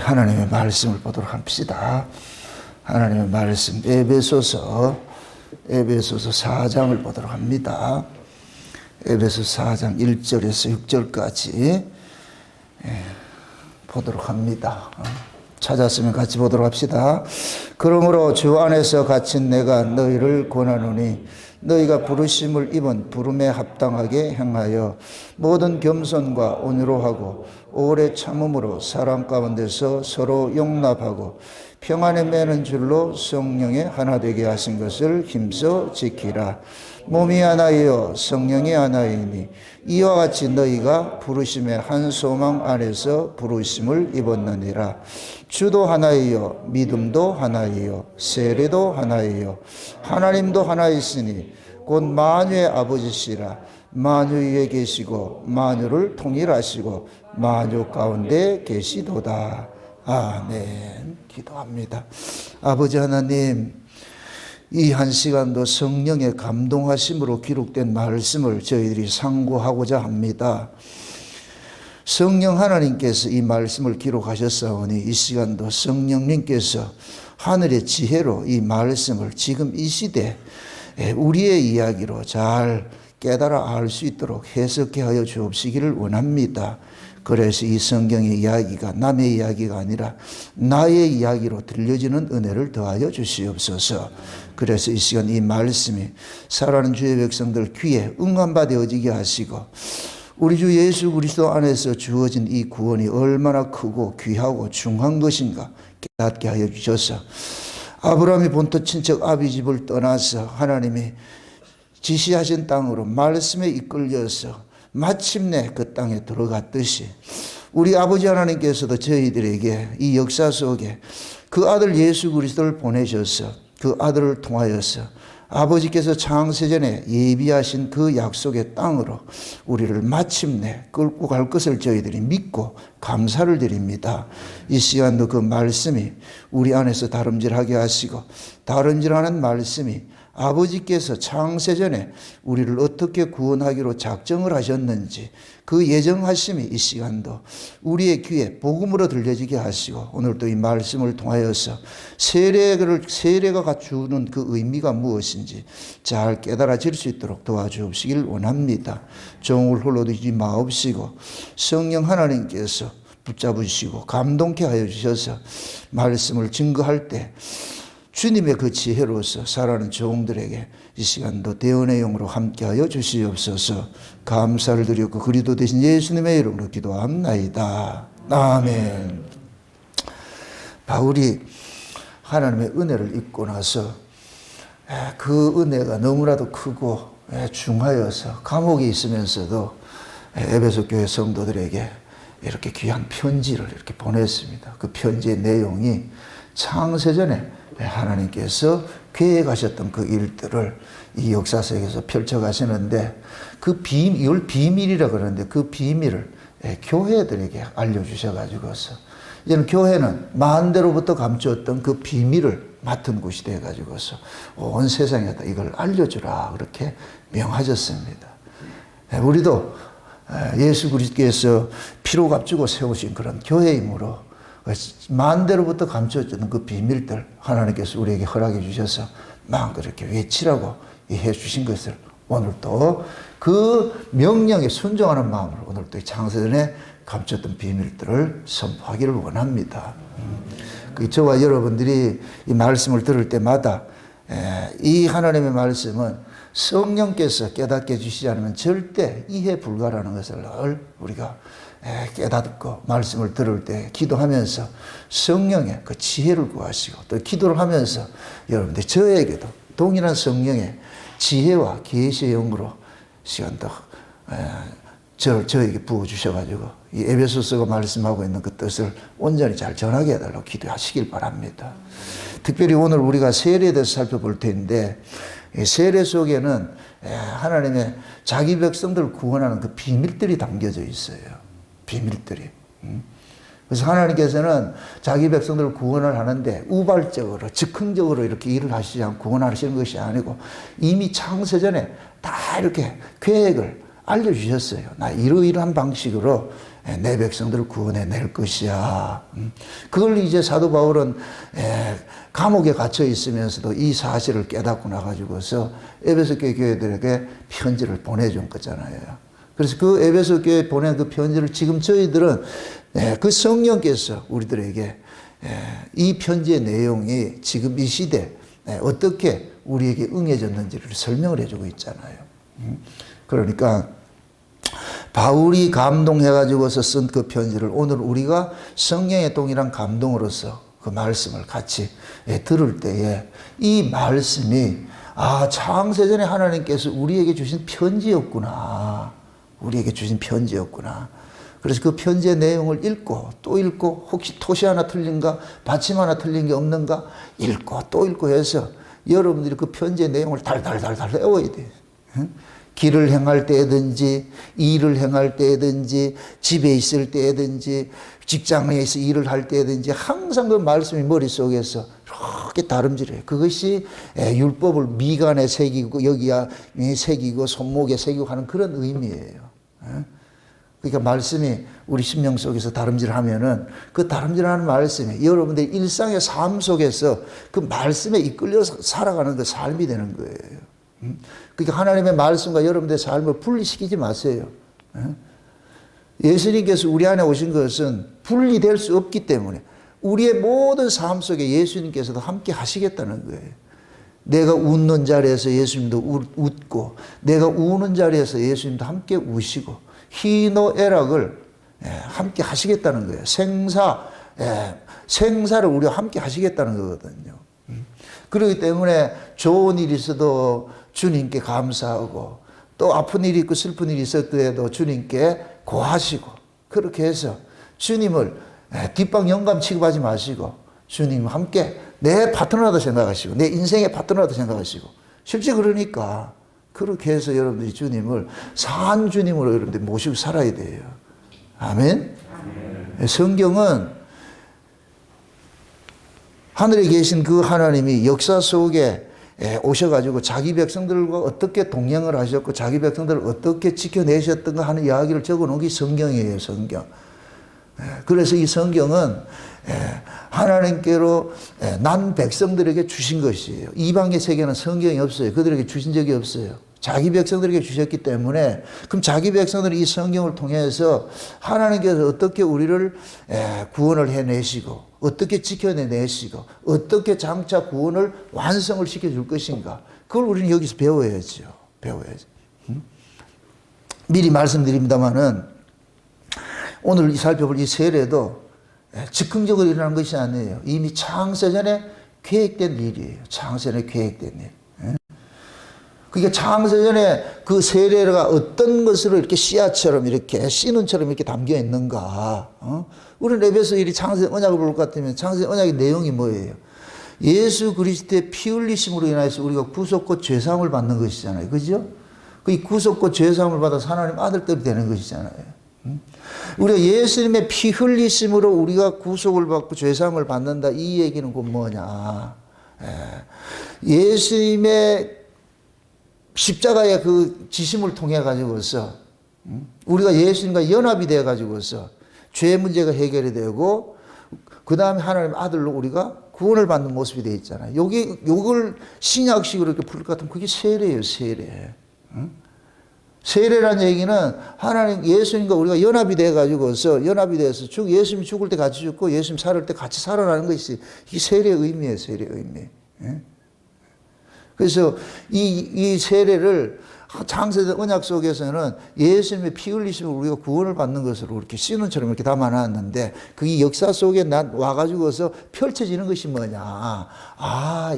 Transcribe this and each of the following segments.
하나님의 말씀을 보도록 합시다. 하나님의 말씀 에베소서 4장을 보도록 합니다. 에베소 4장 1절에서 6절까지 보도록 합니다. 찾았으면 같이 보도록 합시다. 그러므로 주 안에서 갇힌 내가 너희를 권하노니 너희가 부르심을 입은 부름에 합당하게 행하여 모든 겸손과 온유로 하고 오래 참음으로 사람 가운데서 서로 용납하고 평안에 매는 줄로 성령의 하나 되게 하신 것을 힘써 지키라. 몸이 하나이요 성령이 하나이니 이와 같이 너희가 부르심의 한 소망 안에서 부르심을 입었느니라. 주도 하나이요 믿음도 하나이요 세례도 하나이요 하나님도 하나이시니 곧 만유의 아버지시라. 만유 위에 계시고 만유를 통일하시고 만유 가운데 계시도다. 아멘. 기도합니다. 아버지 하나님, 이 한 시간도 성령의 감동하심으로 기록된 말씀을 저희들이 상고하고자 합니다. 성령 하나님께서 이 말씀을 기록하셨사오니 이 시간도 성령님께서 하늘의 지혜로 이 말씀을 지금 이 시대 우리의 이야기로 잘 깨달아 알 수 있도록 해석해 하여 주옵시기를 원합니다. 그래서 이 성경의 이야기가 남의 이야기가 아니라 나의 이야기로 들려지는 은혜를 더하여 주시옵소서. 그래서 이 시간 이 말씀이 살아가는 주의 백성들 귀에 응답 되어지게 하시고 우리 주 예수 그리스도 안에서 주어진 이 구원이 얼마나 크고 귀하고 중요한 것인가 깨닫게 하여 주셔서 아브라함이 본토 친척 아비 집을 떠나서 하나님이 지시하신 땅으로 말씀에 이끌려서 마침내 그 땅에 들어갔듯이 우리 아버지 하나님께서도 저희들에게 이 역사 속에 그 아들 예수 그리스도를 보내셔서 그 아들을 통하여서 아버지께서 창세전에 예비하신 그 약속의 땅으로 우리를 마침내 끌고 갈 것을 저희들이 믿고 감사를 드립니다. 이 시간도 그 말씀이 우리 안에서 다름질하게 하시고 다름질하는 말씀이 아버지께서 창세전에 우리를 어떻게 구원하기로 작정을 하셨는지 그 예정하심이 이 시간도 우리의 귀에 복음으로 들려지게 하시고 오늘도 이 말씀을 통하여서 세례가 갖추는 그 의미가 무엇인지 잘 깨달아질 수 있도록 도와주시길 원합니다. 종을 홀로두지 마옵시고 성령 하나님께서 붙잡으시고 감동케 하여 주셔서 말씀을 증거할 때 주님의 그 지혜로서 살아가는 종들에게 이 시간도 대언의 영으로 함께하여 주시옵소서. 감사를 드리고 그리스도 되신 예수님의 이름으로 기도합나이다. 아멘. 바울이 하나님의 은혜를 입고 나서 그 은혜가 너무나도 크고 중하여서 감옥에 있으면서도 에베소 교회 성도들에게 이렇게 귀한 편지를 이렇게 보냈습니다. 그 편지의 내용이 창세전에 하나님께서 계획하셨던 그 일들을 이 역사 속에서 펼쳐가시는데 이걸 비밀이라 그러는데 그 비밀을 교회들에게 알려주셔가지고서 이제는 교회는 만대로부터 감추었던 그 비밀을 맡은 곳이 돼가지고서 온 세상에다 이걸 알려주라 그렇게 명하셨습니다. 우리도 예수 그리스도께서 피로 값주고 세우신 그런 교회이므로 만대로부터 감춰졌던 그 비밀들 하나님께서 우리에게 허락해 주셔서 마음껏 이렇게 외치라고 해 주신 것을 오늘도 그 명령에 순종하는 마음으로 오늘도 창세전에 감췄던 비밀들을 선포하기를 원합니다. 저와 여러분들이 이 말씀을 들을 때마다 이 하나님의 말씀은 성령께서 깨닫게 해주시지 않으면 절대 이해 불가라는 것을 늘 우리가 깨닫고 말씀을 들을 때 기도하면서 성령의 그 지혜를 구하시고 또 기도를 하면서 여러분들 저에게도 동일한 성령의 지혜와 계시의 영으로 시간도 저에게 부어주셔가지고 이 에베소서가 말씀하고 있는 그 뜻을 온전히 잘 전하게 해달라고 기도하시길 바랍니다. 특별히 오늘 우리가 세례에 대해서 살펴볼 텐데 세례 속에는 하나님의 자기 백성들을 구원하는 그 비밀들이 담겨져 있어요. 비밀들이. 그래서 하나님께서는 자기 백성들을 구원을 하는데 우발적으로 즉흥적으로 이렇게 일을 하시지 않고 구원하시는 것이 아니고 이미 창세전에 다 이렇게 계획을 알려주셨어요. 나 이러이러한 방식으로 내 백성들을 구원해낼 것이야. 그걸 이제 사도 바울은 감옥에 갇혀 있으면서도 이 사실을 깨닫고 나가지고서 에베소 교회들에게 편지를 보내준 거잖아요. 그래서 그 에베소 교회에 보낸 그 편지를 지금 저희들은 그 성령께서 우리들에게 이 편지의 내용이 지금 이 시대 어떻게 우리에게 응해졌는지를 설명을 해주고 있잖아요. 그러니까 바울이 감동해가지고서 쓴 그 편지를 오늘 우리가 성령의 동일한 감동으로서 그 말씀을 같이 들을 때에 이 말씀이 창세전에 하나님께서 우리에게 주신 편지였구나. 우리에게 주신 편지였구나. 그래서 그 편지의 내용을 읽고 또 읽고 혹시 토시 하나 틀린가 받침 하나 틀린 게 없는가 읽고 또 읽고 해서 여러분들이 그 편지의 내용을 달달달달 외워야 돼요. 길을 행할 때든지 일을 행할 때든지 집에 있을 때든지 직장에서 일을 할 때든지 항상 그 말씀이 머릿속에서 이렇게 다름질해요. 그것이 율법을 미간에 새기고 여기야 새기고 손목에 새기고 하는 그런 의미예요. 그러니까 말씀이 우리 심령 속에서 다름질하면은 그 다름질하는 말씀이 여러분들의 일상의 삶 속에서 그 말씀에 이끌려서 살아가는 그 삶이 되는 거예요. 그러니까 하나님의 말씀과 여러분들의 삶을 분리시키지 마세요. 예수님께서 우리 안에 오신 것은 분리될 수 없기 때문에 우리의 모든 삶 속에 예수님께서도 함께 하시겠다는 거예요. 내가 웃는 자리에서 예수님도 웃고 내가 우는 자리에서 예수님도 함께 우시고 희노애락을 함께 하시겠다는 거예요. 생사를 우리와 함께 하시겠다는 거거든요. 그렇기 때문에 좋은 일이 있어도 주님께 감사하고 또 아픈 일이 있고 슬픈 일이 있었더라도 주님께 고하시고 그렇게 해서 주님을 뒷방 영감 취급하지 마시고 주님과 함께 내 파트너다 생각하시고 내 인생의 파트너다 생각하시고 실제 그러니까 그렇게 해서 여러분들이 주님을 산 주님으로 여러분들이 모시고 살아야 돼요. 아멘. 성경은 하늘에 계신 그 하나님이 역사 속에 오셔가지고 자기 백성들과 어떻게 동행을 하셨고 자기 백성들을 어떻게 지켜내셨던가 하는 이야기를 적어놓은 게 성경이에요. 성경. 그래서 이 성경은 하나님께로 난 백성들에게 주신 것이에요. 이방의 세계는 성경이 없어요. 그들에게 주신 적이 없어요. 자기 백성들에게 주셨기 때문에 그럼 자기 백성들이 이 성경을 통해서 하나님께서 어떻게 우리를 구원을 해내시고 어떻게 지켜내시고 어떻게 장차 구원을 완성을 시켜줄 것인가 그걸 우리는 여기서 배워야죠. 배워야죠. 미리 말씀드립니다마는 오늘 살펴볼 이 세례도 즉흥적으로 일어난 것이 아니에요. 이미 창세전에 계획된 일이에요. 창세전에 계획된 일. 그러니까 창세전에 그 세례가 어떤 것으로 이렇게 씨앗처럼 이렇게 씨눈처럼 이렇게 담겨 있는가. 우리는 에베소 1이 창세 언약을 볼 것 같으면 창세 언약의 내용이 뭐예요? 예수 그리스도의 피 흘리심으로 인해서 우리가 구속과 죄사함을 받는 것이잖아요. 그죠? 그 구속과 죄사함을 받아서 하나님 아들들이 되는 것이잖아요. 우리가 예수님의 피 흘리심으로 우리가 구속을 받고 죄사함을 받는다. 이 얘기는 곧 뭐냐. 예수님의 십자가의 그 지심을 통해 가지고서 우리가 예수님과 연합이 되어 가지고서 죄 문제가 해결이 되고 그 다음에 하나님 아들로 우리가 구원을 받는 모습이 되어 있잖아요. 요걸 신약식으로 이렇게 부를 것 같으면 그게 세례예요. 세례. 세례라는 얘기는 하나님 예수님과 우리가 연합이 되어 가지고서 연합이 돼서 예수님이 죽을 때 같이 죽고 예수님 살을 때 같이 살아나는 것이 이 세례의 의미예요. 세례의 의미. 그래서 이 세례를 창세전 언약 속에서는 예수님의 피 흘리심으로 우리가 구원을 받는 것으로 이렇게 씨눈처럼 이렇게 담아놨는데 그게 역사 속에 와가지고서 펼쳐지는 것이 뭐냐.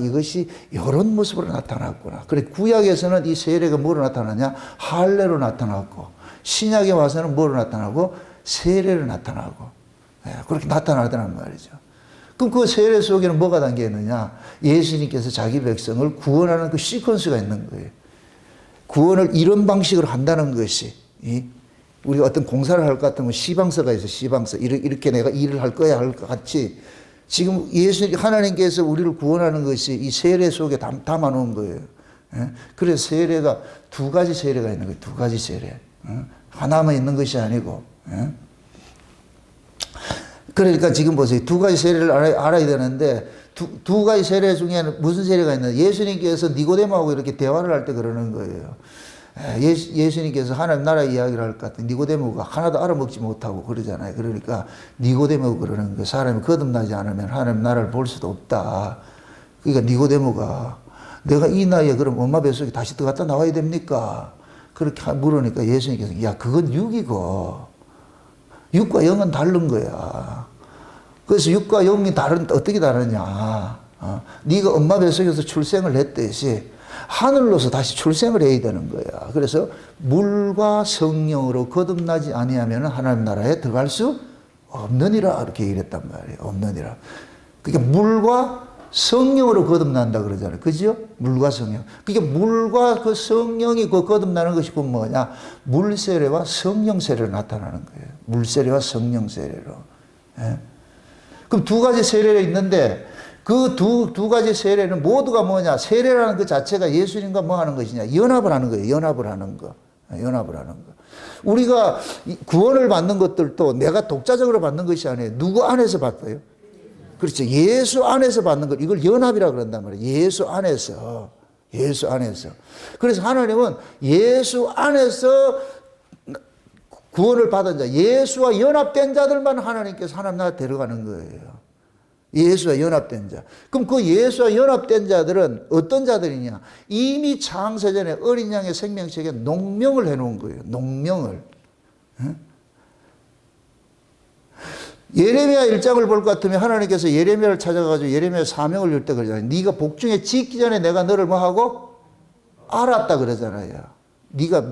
이것이 이런 모습으로 나타났구나. 그래 구약에서는 이 세례가 뭐로 나타나냐. 할례로 나타났고 신약에 와서는 뭐로 나타나고 세례로 나타나고 그렇게 나타나더란 말이죠. 그럼 그 세례 속에는 뭐가 담겨 있느냐. 예수님께서 자기 백성을 구원하는 그 시퀀스가 있는 거예요. 구원을 이런 방식으로 한다는 것이 우리가 어떤 공사를 할 것 같으면 시방서가 있어. 시방서. 이렇게 내가 일을 할 거야 할 것 같이 지금 하나님께서 우리를 구원하는 것이 이 세례 속에 담아 놓은 거예요. 그래서 세례가 두 가지 세례가 있는 거예요. 두 가지 세례. 하나만 있는 것이 아니고 그러니까 지금 보세요. 두 가지 세례를 알아야 되는데 두 가지 세례 중에는 무슨 세례가 있나? 예수님께서 니고데모하고 이렇게 대화를 할 때 그러는 거예요. 예수님께서 하나님 나라 이야기를 할 것 같아. 니고데모가 하나도 알아먹지 못하고 그러잖아요. 그러니까 니고데모가 그러는 거예요. 사람이 거듭나지 않으면 하나님 나라를 볼 수도 없다. 그러니까 니고데모가 내가 이 나이에 그럼 엄마 뱃속에 다시 들어갔다 나와야 됩니까? 그렇게 물으니까 예수님께서 야 그건 육이고 육과 영은 다른 거야. 그래서 육과 영이 어떻게 다르냐. 네가 엄마 뱃속에서 출생을 했듯이 하늘로서 다시 출생을 해야 되는 거야. 그래서 물과 성령으로 거듭나지 아니하면 하나님 나라에 들어갈 수 없느니라 이렇게 얘기를 했단 말이에요. 없느니라. 그러니까 물과 성령으로 거듭난다 그러잖아요. 그죠? 물과 성령. 그러니까 물과 그 성령이 그 거듭나는 것이 그 뭐냐? 물세례와 성령 세례로 나타나는 거예요. 물세례와 성령 세례로. 예? 그럼 두 가지 세례가 있는데 그 두 가지 세례는 모두가 뭐냐? 세례라는 그 자체가 예수님과 뭐 하는 것이냐? 연합을 하는 거예요. 연합을 하는 거. 연합을 하는 거. 우리가 구원을 받는 것들도 내가 독자적으로 받는 것이 아니에요. 누구 안에서 받아요? 그렇죠. 예수 안에서 받는 것. 이걸 연합이라고 그런단 말이에요. 예수 안에서. 예수 안에서. 그래서 하나님은 예수 안에서 구원을 받은 자, 예수와 연합된 자들만 하나님께서 하나님 나라 데려가는 거예요. 예수와 연합된 자. 그럼 그 예수와 연합된 자들은 어떤 자들이냐? 이미 창세전에 어린 양의 생명책에 농명을 해놓은 거예요. 농명을. 예레미야 1장을 볼 것 같으면 하나님께서 예레미야를 찾아가지고 예레미야 사명을 줄 때 그러잖아요. 네가 복중에 짓기 전에 내가 너를 뭐 하고? 알았다 그러잖아요. 네가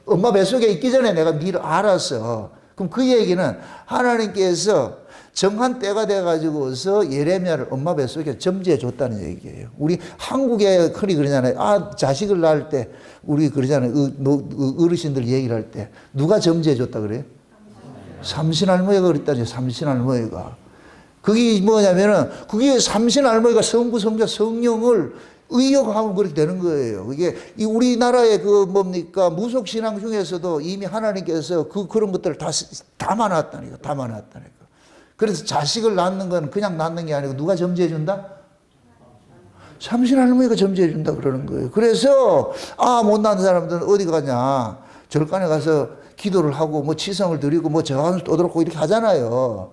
엄마 뱃속에 있기 전에 내가 너를 알았어. 그럼 그 얘기는 하나님께서 정한 때가 돼가지고서 예레미야를 엄마 뱃속에 점지해 줬다는 얘기예요. 우리 한국에 흔히 그러잖아요. 자식을 낳을 때 우리 그러잖아요. 어르신들 얘기를 할 때 누가 점지해 줬다 그래요? 삼신할머니가 그랬다죠. 삼신할머니가. 그게 뭐냐면은 그게 삼신할머니가 성부, 성자, 성령을 의역하면 그렇게 되는 거예요. 이게 우리나라의 그 뭡니까 무속 신앙 중에서도 이미 하나님께서 그런 것들을 다 담아놨다니까. 담아놨다니까. 그래서 자식을 낳는 건 그냥 낳는 게 아니고 누가 점지해 준다? 삼신할머니가 점지해 준다 그러는 거예요. 그래서 못 낳는 사람들은 어디 가냐? 절간에 가서 기도를 하고 뭐 치성을 드리고 뭐 저항을 떠들고 이렇게 하잖아요.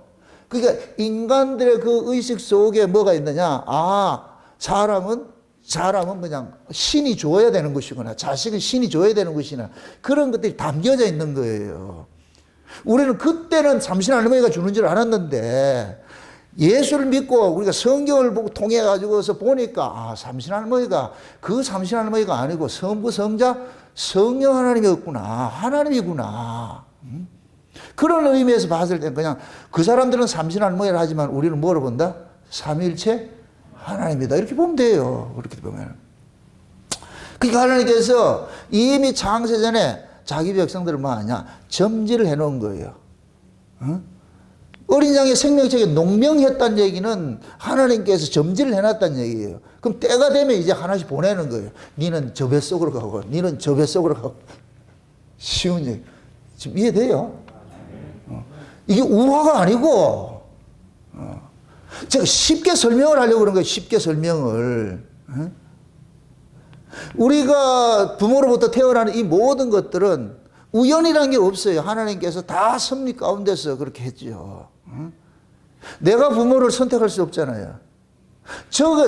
그러니까 인간들의 그 의식 속에 뭐가 있느냐? 사람은 그냥 신이 줘야 되는 것이구나. 자식은 신이 줘야 되는 것이나 그런 것들이 담겨져 있는 거예요. 우리는 그때는 삼신할머니가 주는 줄 알았는데 예수를 믿고 우리가 성경을 통해 가지고서 보니까 삼신할머니가 그 삼신할머니가 아니고 성부, 성자, 성령 하나님이었구나. 하나님이구나. 그런 의미에서 봤을 때 그냥 그 사람들은 삼신할머니를 하지만 우리는 뭐로 본다? 삼위일체 하나님이다. 이렇게 보면 돼요. 그렇게 보면. 그러니까 하나님께서 이미 창세전에 자기 백성들을 뭐 하냐? 점지를 해놓은 거예요. 어린 양의 생명책에 농명했다는 얘기는 하나님께서 점지를 해놨다는 얘기예요. 그럼 때가 되면 이제 하나씩 보내는 거예요. 니는 저 뱃속으로 가고, 니는 저 뱃속으로 가고. 쉬운 얘기. 지금 이해돼요? 이게 우화가 아니고, 제가 쉽게 설명을 하려고 그런 거예요. 쉽게 설명을. 우리가 부모로부터 태어나는 이 모든 것들은 우연이라는 게 없어요. 하나님께서 다 섭리 가운데서 그렇게 했죠. 내가 부모를 선택할 수 없잖아요.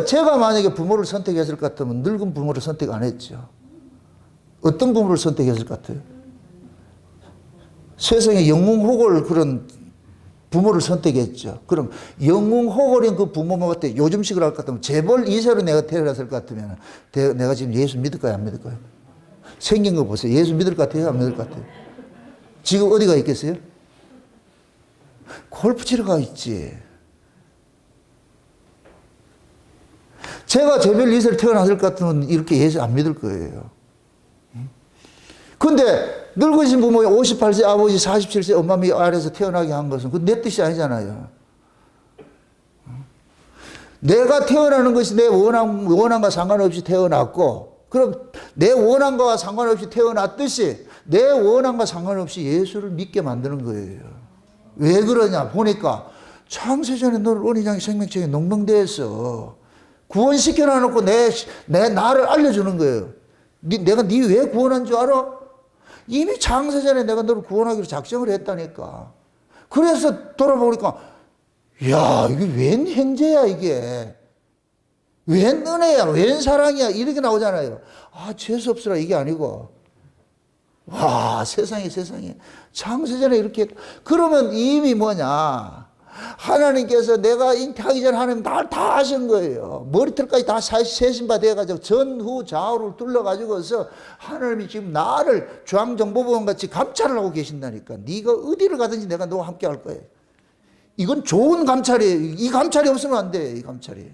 제가 만약에 부모를 선택했을 것 같으면 늙은 부모를 선택 안 했죠. 어떤 부모를 선택했을 것 같아요? 세상에 영웅호걸 그런 부모를 선택했죠. 그럼 영웅호걸인 그 부모한테 요즘식으로 할 것 같으면 재벌 2세로 내가 태어났을 것 같으면 내가 지금 예수 믿을까요? 안 믿을까요? 생긴 거 보세요. 예수 믿을 것 같아요? 안 믿을 것 같아요? 지금 어디가 있겠어요? 골프 치러 가 있지. 제가 재벌 2세로 태어났을 것 같으면 이렇게 예수 안 믿을 거예요. 근데 늙으신 부모 58세 아버지 47세 엄마 밑 아래에서 태어나게 한 것은 그 내 뜻이 아니잖아요. 내가 태어나는 것이 내 원함과 상관없이 태어났고 그럼 내 원함과 상관없이 태어났듯이 내 원함과 상관없이 예수를 믿게 만드는 거예요. 왜 그러냐 보니까 창세전에 너를 어린양의 생명책에 농명되었어. 구원시켜 놔놓고 나를 알려주는 거예요. 내가 네 왜 구원한 줄 알아? 이미 창세전에 내가 너를 구원하기로 작정을 했다니까. 그래서 돌아보니까 야, 이게 웬 형제야 이게. 웬 은혜야, 웬 사랑이야, 이렇게 나오잖아요. 아, 재수없으라 이게 아니고. 와, 세상에. 창세전에 이렇게. 그러면 이미 뭐냐. 하나님께서 내가 잉태하기 전에 하나님 날 다 하신 거예요. 머리털까지 다 세신바 돼가지고 전후 좌우를 둘러가지고서 하나님이 지금 나를 중앙정보보원 같이 감찰을 하고 계신다니까. 네가 어디를 가든지 내가 너와 함께 할 거예요. 이건 좋은 감찰이에요. 이 감찰이 없으면 안 돼, 이 감찰이.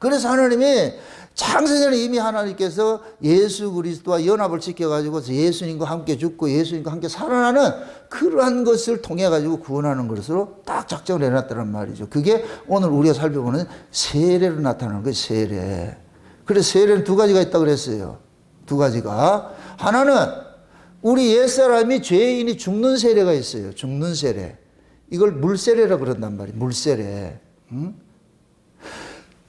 그래서 하나님이 창세전에 이미 하나님께서 예수 그리스도와 연합을 지켜가지고 예수님과 함께 죽고 예수님과 함께 살아나는 그러한 것을 통해가지고 구원하는 것으로 딱 작정을 해놨다는 말이죠. 그게 오늘 우리가 살펴보는 세례로 나타나는 거예요, 세례. 그래서 세례는 두 가지가 있다고 그랬어요. 두 가지가. 하나는 우리 옛사람이 죄인이 죽는 세례가 있어요. 죽는 세례. 이걸 물세례라고 그런단 말이에요. 물세례. 응?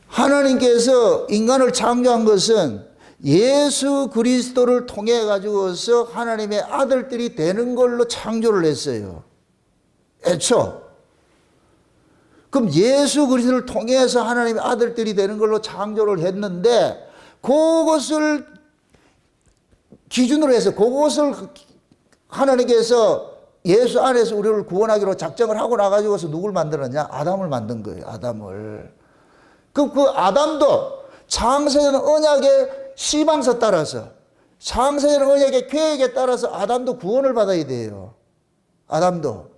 하나님께서 인간을 창조한 것은 예수 그리스도를 통해 가지고서 하나님의 아들들이 되는 걸로 창조를 했어요. 애초. 그럼 예수 그리스도를 통해서 하나님의 아들들이 되는 걸로 창조를 했는데 그것을 기준으로 해서 그것을 하나님께서 예수 안에서 우리를 구원하기로 작정을 하고 나가지고서 누굴 만들었냐? 아담을 만든 거예요. 아담을. 그 아담도 창세전 언약의 시방서 따라서 창세전 언약의 계획에 따라서 아담도 구원을 받아야 돼요. 아담도.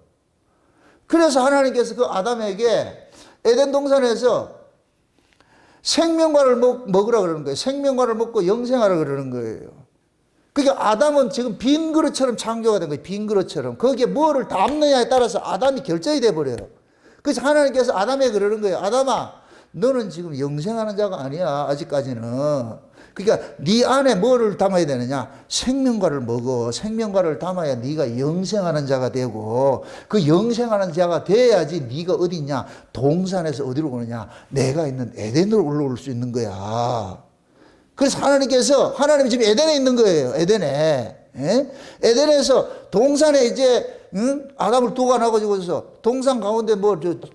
그래서 하나님께서 그 아담에게 에덴 동산에서 생명과를 먹으라 그러는 거예요. 생명과를 먹고 영생하라 그러는 거예요. 그러니까 아담은 지금 빈 그릇처럼 창조가 된 거예요. 빈 그릇처럼. 거기에 뭐를 담느냐에 따라서 아담이 결정이 돼버려요. 그래서 하나님께서 아담에게 그러는 거예요. 아담아, 너는 지금 영생하는 자가 아니야. 아직까지는. 그러니까 네 안에 뭐를 담아야 되느냐. 생명과를 먹어. 생명과를 담아야 네가 영생하는 자가 되고 그 영생하는 자가 돼야지 네가 어디 있냐. 동산에서 어디로 오느냐. 내가 있는 에덴으로 올라올 수 있는 거야. 그래서 하나님이 지금 에덴에 있는 거예요. 에덴에. 예? 에덴에서 동산에 이제 아담을 두고 나가지고서 동산 가운데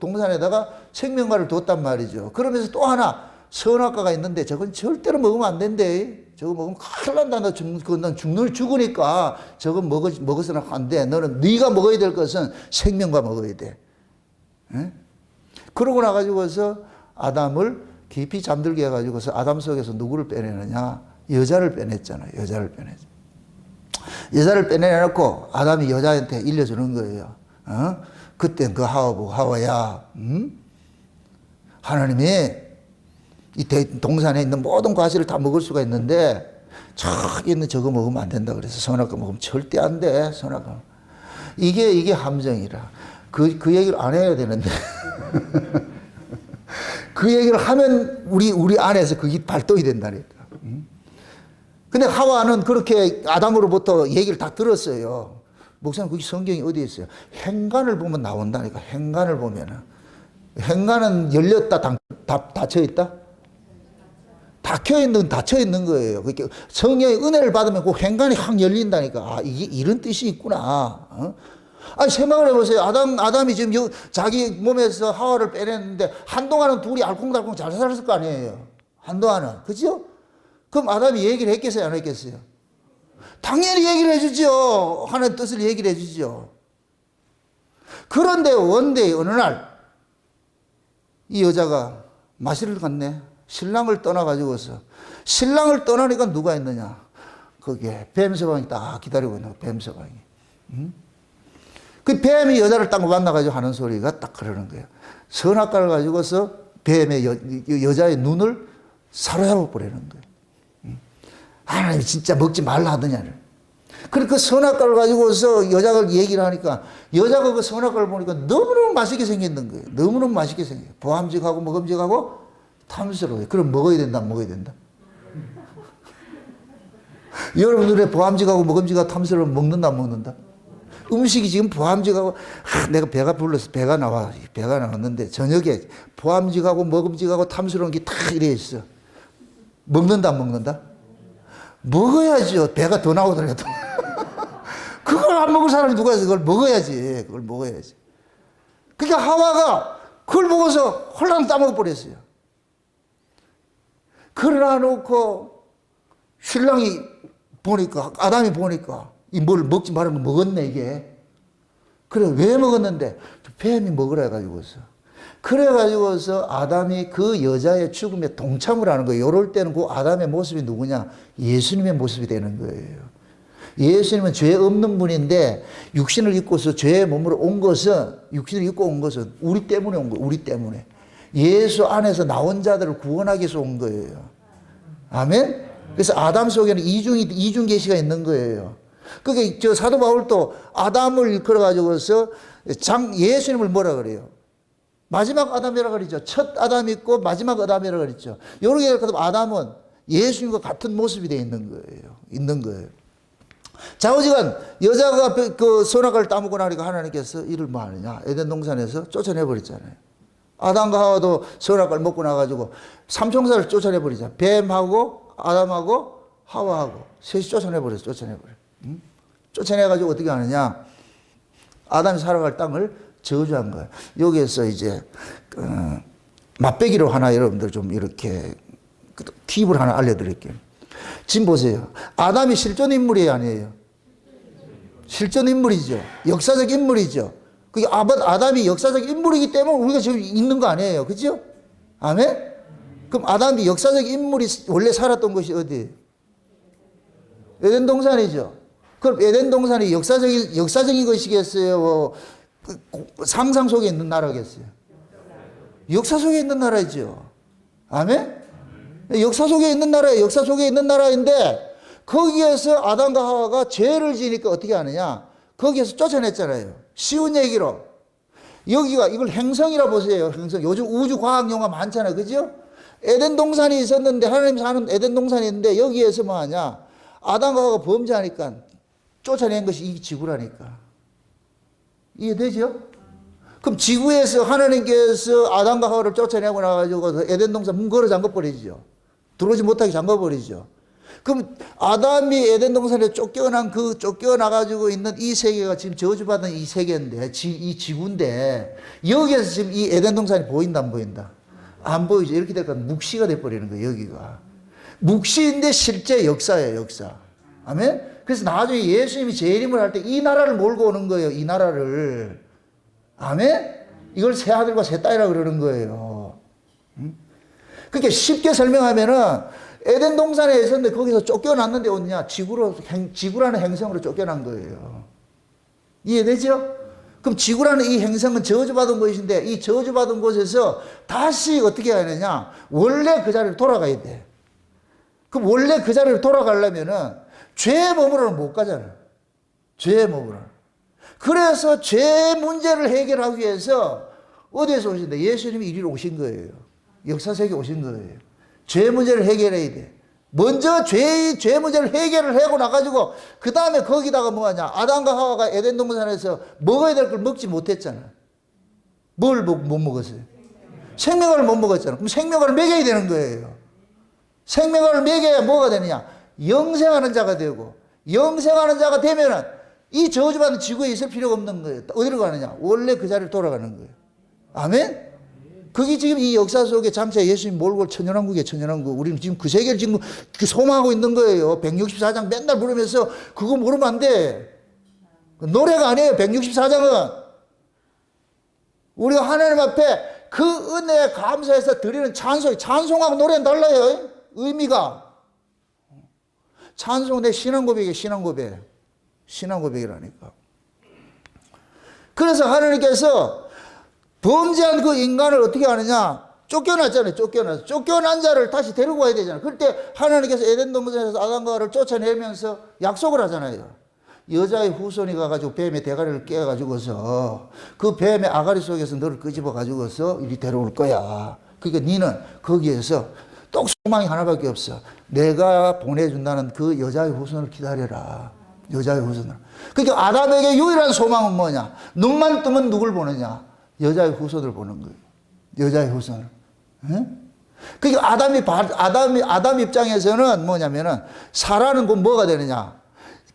동산에다가 생명과를 뒀단 말이죠. 그러면서 또 하나 선악과가 있는데 저건 절대로 먹으면 안 된대. 저거 먹으면 큰일 난다. 넌 죽으니까 저거 먹어서는 안 돼. 너는 네가 먹어야 될 것은 생명과 먹어야 돼. 예? 그러고 나가지고서 아담을 깊이 잠들게 해가지고서 아담 속에서 누구를 빼내느냐? 여자를 빼냈잖아요. 여자를 빼내놓고 아담이 여자한테 일려주는 거예요. 그땐 그 하와야, 하나님이 이 동산에 있는 모든 과실을 다 먹을 수가 있는데 저기 있는 저거 먹으면 안 된다 그래서 선악과 먹으면 절대 안 돼. 선악과. 이게 함정이라. 그 얘기를 안 해야 되는데 그 얘기를 하면 우리 안에서 그게 발동이 된다니까. 근데 하와는 그렇게 아담으로부터 얘기를 다 들었어요. 목사님, 그게 성경이 어디에 있어요? 행간을 보면 나온다니까. 행간을 보면은. 행간은 열렸다, 닫혀 있다? 닫혀 있는 거예요. 그러니까 성령의 은혜를 받으면 그 행간이 확 열린다니까. 아, 이게 이런 뜻이 있구나. 아니, 생각을 해보세요. 아담이 지금 자기 몸에서 하와를 빼냈는데 한동안은 둘이 알콩달콩 잘 살았을 거 아니에요. 한동안은. 그죠? 그럼 아담이 얘기를 했겠어요? 안 했겠어요? 당연히 얘기를 해주죠. 하나님 뜻을 얘기를 해주죠. 그런데 원데이 어느 날 이 여자가 마실을 갔네. 신랑을 떠나가지고서. 신랑을 떠나니까 누가 있느냐. 거기에 뱀서방이 딱 기다리고 있는 거예요. 뱀서방이. 그 뱀이 여자를 딱 만나가지고 하는 소리가 딱 그러는 거예요. 선악과를 가지고서 뱀의 여자의 눈을 사로잡아 버리는 거예요. 하나님이 진짜 먹지 말라 하더냐를. 그러니까 그 선악과를 가지고서 여자가 얘기를 하니까 여자가 그 선악과를 보니까 너무너무 맛있게 생겼는 거예요. 너무너무 맛있게 생겨요. 보암직하고 먹음직하고 탐스러워요. 그럼 먹어야 된다, 먹어야 된다. 여러분들의 보암직하고 먹음직하고 탐스러우면 먹는다, 먹는다? 음식이 지금 포함직하고 내가 배가 불러서 배가 나왔는데 저녁에 포함직하고 먹음직하고 탐스러운 게 다 이래 있어. 먹는다 안 먹는다? 먹어야죠. 배가 더 나오더라도. 그걸 안 먹을 사람이 누가 있어? 그걸 먹어야지. 그걸 먹어야지. 그러니까 하와가 그걸 먹어서 홀랑 따먹어 버렸어요. 그러나 놓고 신랑이 보니까, 아담이 보니까 이 뭘 먹지 말으면 먹었네 이게. 그래 왜 먹었는데? 뱀이 먹으라 해가지고서. 그래가지고서 아담이 그 여자의 죽음에 동참을 하는 거예요. 이럴 때는 그 아담의 모습이 누구냐? 예수님의 모습이 되는 거예요. 예수님은 죄 없는 분인데 육신을 입고서 죄의 몸으로 온 것은, 육신을 입고 온 것은 우리 때문에 온 거예요. 우리 때문에. 예수 안에서 나온 자들을 구원하기 위해서 온 거예요. 아멘? 그래서 아담 속에는 이중 계시가 있는 거예요. 그게 저 사도 바울도 아담을 일컬어가지고서 예수님을 뭐라 그래요? 마지막 아담이라 그러죠. 첫 아담이 있고 마지막 아담이라 그랬죠. 여러 개를 가지고 아담은 예수님과 같은 모습이 되어 있는 거예요. 있는 거예요. 좌우지간 여자가 그 선악과를 따먹고 나니까 하나님께서 이를 뭐 하느냐? 에덴 동산에서 쫓아내 버렸잖아요. 아담과 하와도 선악과를 먹고 나가지고 삼총사를 쫓아내 버리자. 뱀하고 아담하고 하와하고 셋이 쫓아내 버렸어. 응? 쫓아내가지고 어떻게 하느냐? 아담이 살아갈 땅을 저주한 거예요. 여기에서 이제 맛배기로 하나 여러분들 좀 이렇게 팁을 하나 알려드릴게요. 지금 보세요. 아담이 실존 인물이 아니에요. 실존 인물이죠. 역사적 인물이죠. 그게 아담이 역사적 인물이기 때문에 우리가 지금 있는 거 아니에요. 그죠? 아멘? 그럼 아담이 역사적 인물이 원래 살았던 곳이 어디예요? 에덴 동산이죠. 그럼 에덴 동산이 역사적인 것이겠어요? 상상 속에 있는 나라겠어요? 역사 속에 있는 나라죠. 아멘? 역사 속에 있는 나라예요. 역사 속에 있는 나라인데 거기에서 아담과 하와가 죄를 지니까 어떻게 하느냐? 거기에서 쫓아냈잖아요. 쉬운 얘기로. 여기가 이걸 행성이라 보세요. 행성. 요즘 우주 과학 영화 많잖아요. 그죠? 에덴 동산이 있었는데 하나님 사는 에덴 동산이 있는데 여기에서 뭐 하냐? 아담과 하와가 범죄하니까 쫓아낸 것이 이 지구라니까. 이해되죠? 그럼 지구에서 하나님께서 아담과 하와를 쫓아내고 나가지고 에덴 동산 문 걸어 잠궈버리죠. 들어오지 못하게 잠궈버리죠. 그럼 아담이 에덴 동산에 쫓겨나가지고 있는 이 세계가 지금 저주받은 이 세계인데, 이 지구인데, 여기에서 지금 이 에덴 동산이 보인다, 안 보인다? 안 보이죠. 이렇게 되니까 묵시가 돼버리는 거예요, 여기가. 묵시인데 실제 역사예요, 역사. 아멘? 그래서 나중에 예수님이 재림을 할 때 이 나라를 몰고 오는 거예요, 이 나라를. 아멘? 이걸 새 아들과 새 딸이라고 그러는 거예요. 그렇게 쉽게 설명하면은 에덴 동산에 있었는데 거기서 쫓겨났는데 어디냐? 지구라는 행성으로 쫓겨난 거예요. 이해되죠? 그럼 지구라는 이 행성은 저주받은 곳인데 이 저주받은 곳에서 다시 어떻게 하느냐? 원래 그 자리로 돌아가야 돼. 그럼 원래 그 자리로 돌아가려면은 죄의 몸으로는 못 가잖아요. 죄의 몸으로는. 그래서 죄 문제를 해결하기 위해서 어디에서 오신다? 예수님이 이리로 오신 거예요. 역사세계에 오신 거예요. 죄 문제를 해결해야 돼. 먼저 죄 문제를 해결을 하고 나가지고 그 다음에 거기다가 뭐하냐? 아담과 하와가 에덴 동산에서 먹어야 될 걸 먹지 못했잖아. 뭘 못 먹었어요? 생명을 못 먹었잖아. 그럼 생명을 먹여야 되는 거예요. 생명을 먹여야 뭐가 되느냐? 영생하는 자가 되고 영생하는 자가 되면은 이 저주받은 지구에 있을 필요가 없는 거예요. 어디로 가느냐? 원래 그 자리로 돌아가는 거예요. 아멘? 그게 지금 이 역사 속에 장차 예수님 몰고 올 천년왕국이에요, 천년왕국. 우리는 지금 그 세계를 지금 소망하고 있는 거예요. 164장 맨날 부르면서 그거 모르면 안 돼. 노래가 아니에요, 164장은. 우리가 하나님 앞에 그 은혜에 감사해서 드리는 찬송하고 노래는 달라요. 의미가. 찬송 내 신앙 고백이에요, 신앙 고백. 신앙 고백이라니까. 그래서 하나님께서 범죄한 그 인간을 어떻게 하느냐? 쫓겨났잖아요. 쫓겨난 자를 다시 데리고 와야 되잖아요. 그럴 때 하나님께서 에덴 동산에서 아담과 하와를 쫓아내면서 약속을 하잖아요. 여자의 후손이 가가지고 뱀의 대가리를 깨가지고서 그 뱀의 아가리 속에서 너를 끄집어 가지고서 이리 데려올 거야. 그러니까 너는 거기에서 또 소망이 하나밖에 없어. 내가 보내준다는 그 여자의 후손을 기다려라. 여자의 후손을. 그러니까 아담에게 유일한 소망은 뭐냐? 눈만 뜨면 누굴 보느냐? 여자의 후손을 보는 거예요. 여자의 후손을. 예? 그러니까 아담 입장에서는 뭐냐면은 사라는 곧 뭐가 되느냐?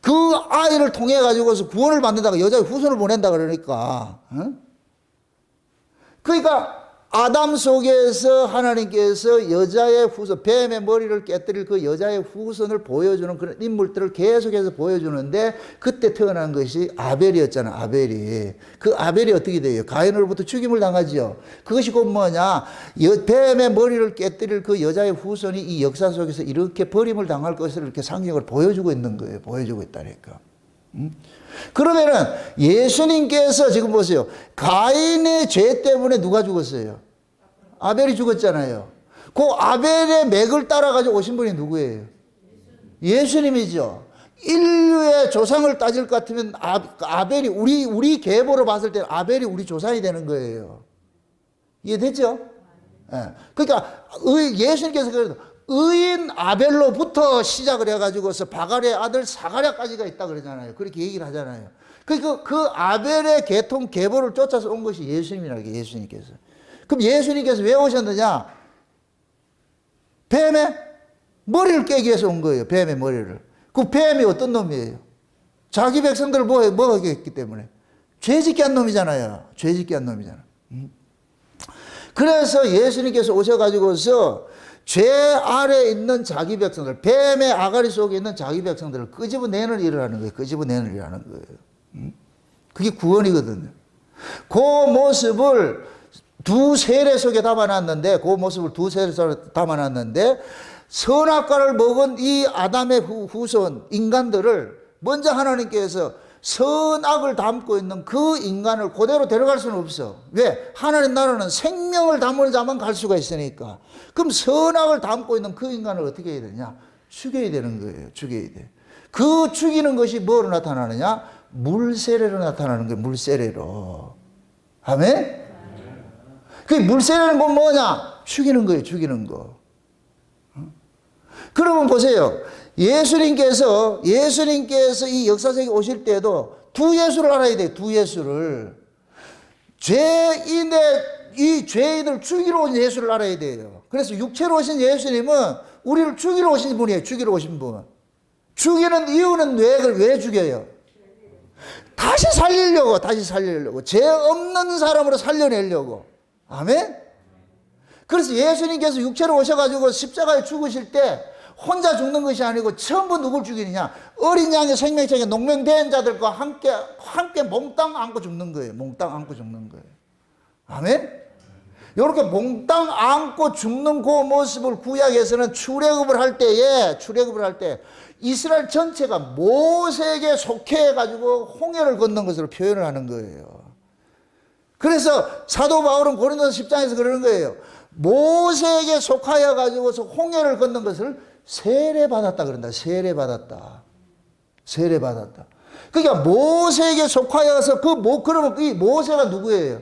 그 아이를 통해 가지고서 구원을 받는다가 여자의 후손을 보낸다 그러니까. 예? 그러니까 아담 속에서 하나님께서 여자의 후손, 뱀의 머리를 깨뜨릴 그 여자의 후손을 보여주는 그런 인물들을 계속해서 보여주는데 그때 태어난 것이 아벨이었잖아, 아벨이. 그 아벨이 어떻게 돼요? 가인으로부터 죽임을 당하지요. 그것이 곧 뭐냐? 뱀의 머리를 깨뜨릴 그 여자의 후손이 이 역사 속에서 이렇게 버림을 당할 것을 이렇게 상징을 보여주고 있는 거예요. 보여주고 있다니까. 그러면은 예수님께서 지금 보세요. 가인의 죄 때문에 누가 죽었어요? 아벨이 죽었잖아요. 그 아벨의 맥을 따라가지고 오신 분이 누구예요? 예수님이죠. 인류의 조상을 따질 것 같으면 아벨이 우리 계보로 봤을 때 아벨이 우리 조상이 되는 거예요. 이해됐죠? 네. 그러니까 예수님께서 그래도 의인 아벨로부터 시작을 해가지고서 바갈의 아들 사가랴까지가 있다 그러잖아요. 그렇게 얘기를 하잖아요. 그 아벨의 계통 계보를 쫓아서 온 것이 예수님이라고. 예수님께서. 그럼 예수님께서 왜 오셨느냐? 뱀의 머리를 깨기 위해서 온 거예요. 뱀의 머리를. 그 뱀이 어떤 놈이에요? 자기 백성들을 뭐하게 했기 때문에 죄짓게 한 놈이잖아요. 죄짓게 한 놈이잖아. 그래서 예수님께서 오셔가지고서 죄 아래 있는 자기 백성들, 뱀의 아가리 속에 있는 자기 백성들을 끄집어내는 일을 하는 거예요. 끄집어내는 일을 하는 거예요. 그게 구원이거든요. 그 모습을 두 세례 속에 담아놨는데, 선악과를 먹은 이 아담의 후손, 인간들을 먼저 하나님께서 선악을 담고 있는 그 인간을 그대로 데려갈 수는 없어. 왜? 하나님 나라는 생명을 담은 자만 갈 수가 있으니까. 그럼 선악을 담고 있는 그 인간을 어떻게 해야 되냐? 죽여야 되는 거예요. 죽여야 돼. 그 죽이는 것이 뭐로 나타나느냐? 물세례로 나타나는 거예요. 물세례로. 아멘? 그 물세례는 건 뭐냐? 죽이는 거예요. 죽이는 거. 그러면 보세요. 예수님께서 이 역사적에 오실 때도 두 예수를 알아야 돼요. 두 예수를. 이 죄인을 죽이러 오신 예수를 알아야 돼요. 그래서 육체로 오신 예수님은 우리를 죽이러 오신 분이에요. 죽이러 오신 분. 죽이는 이유는 왜 죽여요? 다시 살리려고. 죄 없는 사람으로 살려내려고. 아멘? 그래서 예수님께서 육체로 오셔가지고 십자가에 죽으실 때 혼자 죽는 것이 아니고 전부 누굴 죽이느냐? 어린 양의 생명책에 농명된 자들과 함께 몽땅 안고 죽는 거예요. 몽땅 안고 죽는 거예요. 아멘? 이렇게 몽땅 안고 죽는 그 모습을 구약에서는 출애굽을 할 때 이스라엘 전체가 모세에게 속해가지고 홍해를 건넌 것으로 표현을 하는 거예요. 그래서 사도 바울은 고린도서 10장에서 그러는 거예요. 모세에게 속하여 가지고서 홍해를 건넌 것을 세례받았다 그런다. 세례받았다. 그러니까 모세에게 속하여서 그러면 이 모세가 누구예요?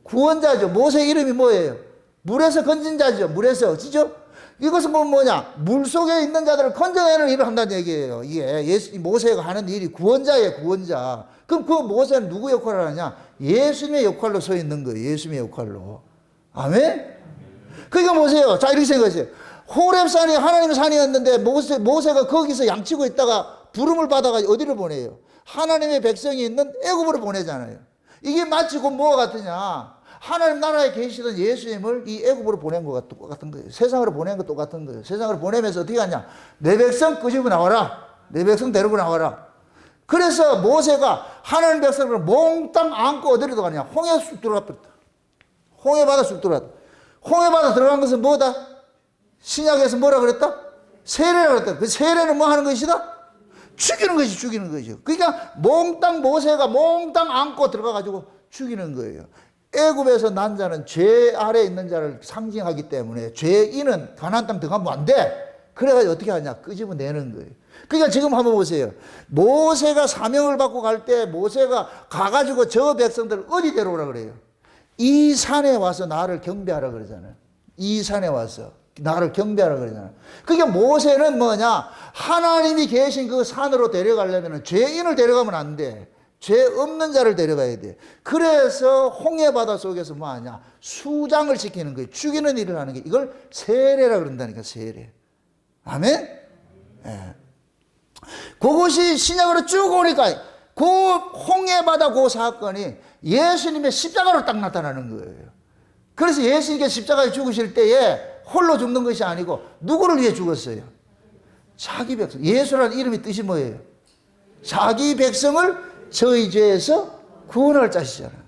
구원자죠. 모세 이름이 뭐예요? 물에서 건진 자죠. 물에서. 그죠? 이것은 뭐냐? 물 속에 있는 자들을 건져내는 일을 한다는 얘기예요. 이게 모세가 하는 일이 구원자예요. 구원자. 그럼 그 모세는 누구 역할을 하느냐? 예수님의 역할로 서 있는 거예요. 예수님의 역할로. 아멘? 그러니까 보세요. 자, 이렇게 생각하세요. 호렙산이 하나님의 산이었는데 모세가 거기서 양치고 있다가 부름을 받아가지고 어디를 보내요? 하나님의 백성이 있는 애굽으로 보내잖아요. 이게 마치 곧 뭐가 같으냐? 하나님 나라에 계시던 예수님을 이 애굽으로 보낸 것 똑같은 거예요. 세상으로 보낸 것 똑같은 거예요. 세상으로 보내면서 어떻게 하냐? 내 백성 끄집어 나와라. 내 백성 데리고 나와라. 그래서 모세가 하나님 백성을 몽땅 안고 어디로 들어가냐? 홍해 쑥 들어갔다. 홍해 바다 쑥 들어갔다. 홍해 바다 들어간 것은 뭐다? 신약에서 뭐라 그랬다? 세례라고 그랬다. 그 세례는 뭐 하는 것이다? 죽이는 것이죠. 그러니까 모세가 몽땅 안고 들어가가지고 죽이는 거예요. 애굽에서 난 자는 죄 아래에 있는 자를 상징하기 때문에 죄인은 가나안 땅 들어가면 안 돼. 그래가지고 어떻게 하냐? 끄집어내는 거예요. 그러니까 지금 한번 보세요. 모세가 사명을 받고 갈 때 모세가 가가지고 저 백성들을 어디 데려오라 그래요? 이 산에 와서 나를 경배하라 그러잖아요. 이 산에 와서. 나를 경배하라 그러잖아. 그게 모세는 뭐냐? 하나님이 계신 그 산으로 데려가려면 죄인을 데려가면 안 돼. 죄 없는 자를 데려가야 돼. 그래서 홍해 바다 속에서 뭐 하냐? 수장을 지키는 거예요. 죽이는 일을 하는 게 이걸 세례라 그런다니까, 세례. 아멘? 예. 그것이 신약으로 쭉 오니까 그 홍해 바다 그 사건이 예수님의 십자가로 딱 나타나는 거예요. 그래서 예수님께서 십자가에 죽으실 때에 홀로 죽는 것이 아니고 누구를 위해 죽었어요? 자기 백성. 예수라는 이름의 뜻이 뭐예요? 자기 백성을 저희 죄에서 구원할 자시잖아요.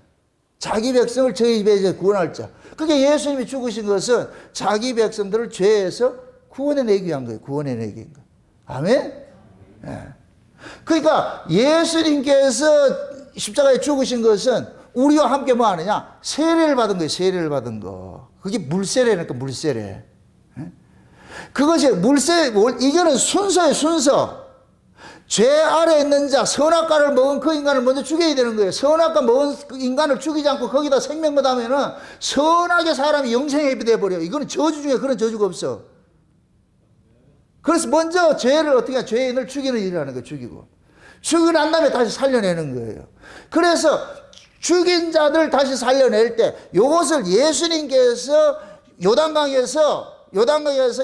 자기 백성을 저희 죄에서 구원할 자. 그게 예수님이 죽으신 것은 자기 백성들을 죄에서 구원해내기 위한 거예요. 구원해내기 위한 거예요. 아멘? 예. 그러니까 예수님께서 십자가에 죽으신 것은 우리와 함께 뭐 하느냐? 세례를 받은 거예요. 세례를 받은 거. 그게 물세례니까 물세례. 예? 그것이 이거는 순서예요. 순서. 죄 아래 있는 자, 선악과를 먹은 그 인간을 먼저 죽여야 되는 거예요. 선악과 먹은 그 인간을 죽이지 않고 거기다 생명 거다면은 선악의 사람이 영생에 되어버려요. 이거는 저주 중에 그런 저주가 없어. 그래서 먼저 죄를 어떻게 해? 죄인을 죽이는 일을 하는 거예요. 죽이고. 죽이고 난 다음에 다시 살려내는 거예요. 그래서 죽인 자들 다시 살려낼 때 이것을 예수님께서 요단강에서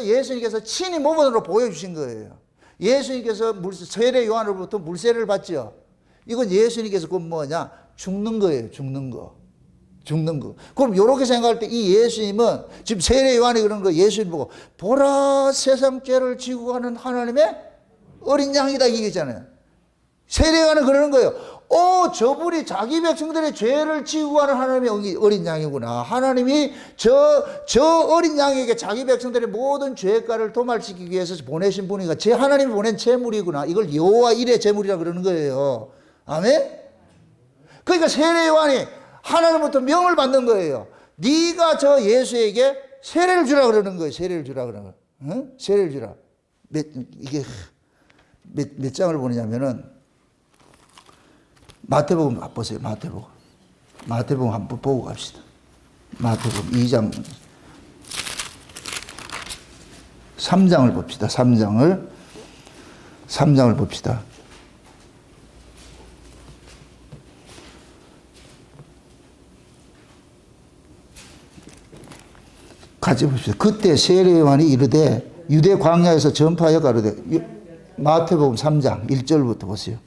예수님께서 친히 몸으로 보여주신 거예요. 예수님께서 세례 요한으로부터 물세례를 받죠. 이건 예수님께서 그 뭐냐? 죽는 거예요. 죽는 거. 죽는 거. 그럼 이렇게 생각할 때 이 예수님은 지금 세례 요한이 그런 거 예수님 보고 보라 세상 죄를 지고 가는 하나님의 어린 양이다 이게잖아요. 세례 요한은 그러는 거예요. 저분이 자기 백성들의 죄를 지고 가는 하나님의 어린 양이구나. 하나님이 저 어린 양에게 자기 백성들의 모든 죄가를 도말시키기 위해서 보내신 분이니까 제 하나님이 보낸 제물이구나. 이걸 여호와 일의 제물이라 그러는 거예요. 아멘? 그러니까 세례 요한이 하나님부터 명을 받는 거예요. 네가 저 예수에게 세례를 주라 그러는 거예요. 세례를 주라 그러는 거예요. 응? 세례를 주라. 이게 몇 장을 보느냐면은 마태복음 보세요. 마태복음 한번 보고 갑시다. 마태복음 2장 3장을 봅시다. 3장을 봅시다. 같이 봅시다. 그때 세례 요한이 이르되 유대 광야에서 전파하여 가로되. 마태복음 3장 1절부터 보세요.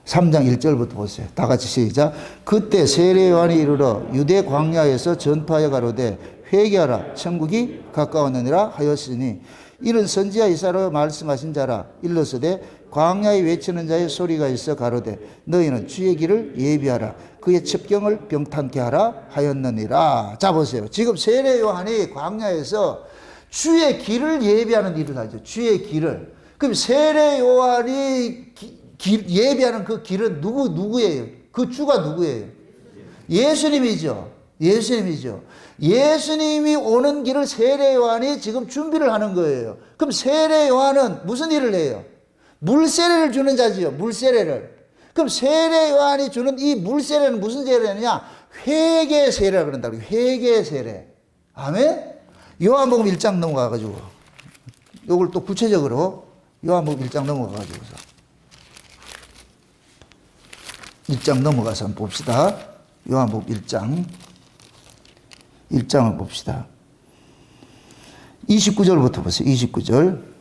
3장 1절부터 보세요. 다 같이 시작. 그때 세례 요한이 이르러 유대 광야에서 전파하여 가로되 회개하라 천국이 가까웠느니라 하였으니 이는 선지자 이사야로 말씀하신 자라. 일러서되 광야에 외치는 자의 소리가 있어 가로되 너희는 주의 길을 예비하라 그의 첩경을 병탄케 하라 하였느니라. 자 보세요. 지금 세례 요한이 광야에서 주의 길을 예비하는 일을 하죠. 주의 길을. 그럼 세례 요한이 예비하는 그 길은 누구예요? 그 주가 누구예요? 예수님이죠. 예수님이 오는 길을 세례 요한이 지금 준비를 하는 거예요. 그럼 세례 요한은 무슨 일을 해요? 물세례를 주는 자지요. 물세례를. 그럼 세례 요한이 주는 이 물세례는 무슨 세례냐? 회개 세례라 그런다고. 회개 세례. 아멘? 요한복음 1장 넘어가가지고 요걸 또 구체적으로 요한복음 1장 넘어가가지고서 1장 넘어가서 한번 봅시다. 요한복음 1장을 봅시다. 29절부터 보세요. 29절.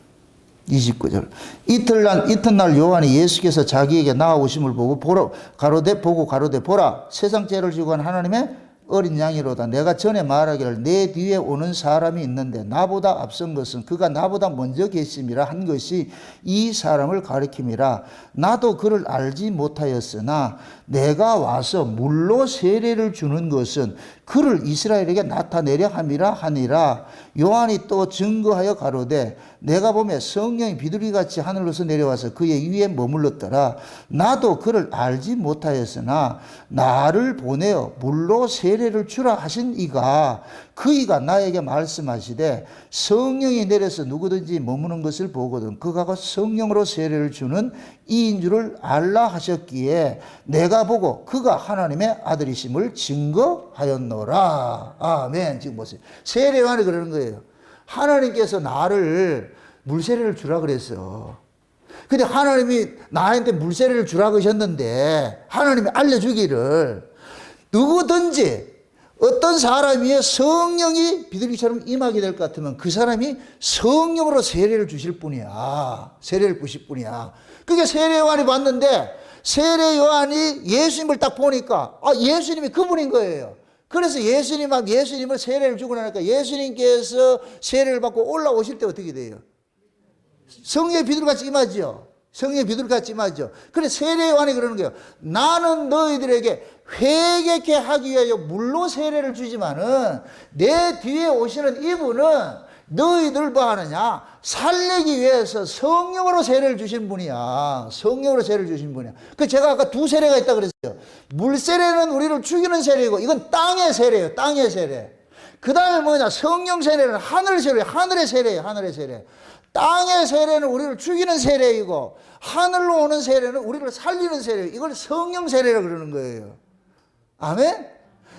이튿날 요한이 예수께서 자기에게 나아오심을 보고 가로되 보라 세상 죄를 지고 간 하나님의 어린 양이로다. 내가 전에 말하기를 내 뒤에 오는 사람이 있는데 나보다 앞선 것은 그가 나보다 먼저 계심이라 한 것이 이 사람을 가리킴이라. 나도 그를 알지 못하였으나 내가 와서 물로 세례를 주는 것은 그를 이스라엘에게 나타내려 함이라 하니라. 요한이 또 증거하여 가로되 내가 보매 성령이 비둘기같이 하늘로서 내려와서 그의 위에 머물렀더라. 나도 그를 알지 못하였으나 나를 보내어 물로 세례를 세례를 주라 하신 이가 그 이가 나에게 말씀하시되 성령이 내려서 누구든지 머무는 것을 보거든 그가 성령으로 세례를 주는 이인 줄을 알라 하셨기에 내가 보고 그가 하나님의 아들이심을 증거하였노라. 아멘. 지금 보세요. 세례 요한이 그러는 거예요. 하나님께서 나를 물세례를 주라 그랬어. 근데 하나님이 나한테 물세례를 주라 그러셨는데 하나님이 알려주기를 누구든지 어떤 사람이 성령이 비둘기처럼 임하게 될 것 같으면 그 사람이 성령으로 세례를 주실 분이야. 세례를 부실 분이야. 그게 세례 요한이 봤는데 세례 요한이 예수님을 딱 보니까 예수님이 그분인 거예요. 그래서 예수님을 세례를 주고 나니까 예수님께서 세례를 받고 올라오실 때 어떻게 돼요? 성령의 비둘기같이 임하죠. 성령의 비둘기같이 임하죠. 그래 세례 요한이 그러는 거예요. 나는 너희들에게 회개케 하기 위하여 물로 세례를 주지만은 내 뒤에 오시는 이분은 너희들 뭐 하느냐? 살리기 위해서 성령으로 세례를 주신 분이야. 성령으로 세례를 주신 분이야. 그 제가 아까 두 세례가 있다고 그랬어요. 물 세례는 우리를 죽이는 세례이고 이건 땅의 세례예요. 땅의 세례. 그 다음에 뭐냐? 성령 세례는 하늘 세례, 하늘의 세례예요. 하늘의 세례. 땅의 세례는 우리를 죽이는 세례이고 하늘로 오는 세례는 우리를 살리는 세례예요. 이걸 성령 세례라고 그러는 거예요. 아멘?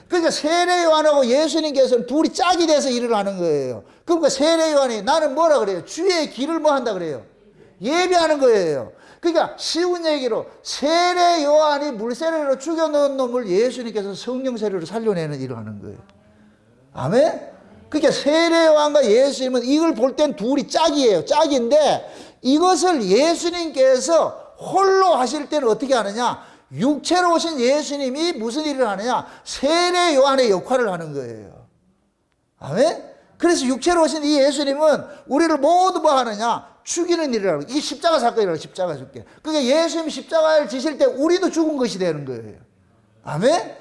그러니까 세례 요한하고 예수님께서는 둘이 짝이 돼서 일을 하는 거예요. 그러니까 세례 요한이 나는 뭐라 그래요? 주의 길을 뭐 한다 그래요? 예비하는 거예요. 그러니까 쉬운 얘기로 세례 요한이 물세례로 죽여놓은 놈을 예수님께서 성령 세례로 살려내는 일을 하는 거예요. 아멘? 그러니까 세례 요한과 예수님은 이걸 볼 땐 둘이 짝이에요. 짝인데 이것을 예수님께서 홀로 하실 때는 어떻게 하느냐? 육체로 오신 예수님이 무슨 일을 하느냐? 세례 요한의 역할을 하는 거예요. 아멘? 그래서 육체로 오신 이 예수님은 우리를 모두 뭐 하느냐? 죽이는 일을 하고 이게 십자가 사건이라고 십자가 죽게. 그러니까 예수님이 십자가를 지실 때 우리도 죽은 것이 되는 거예요. 아멘?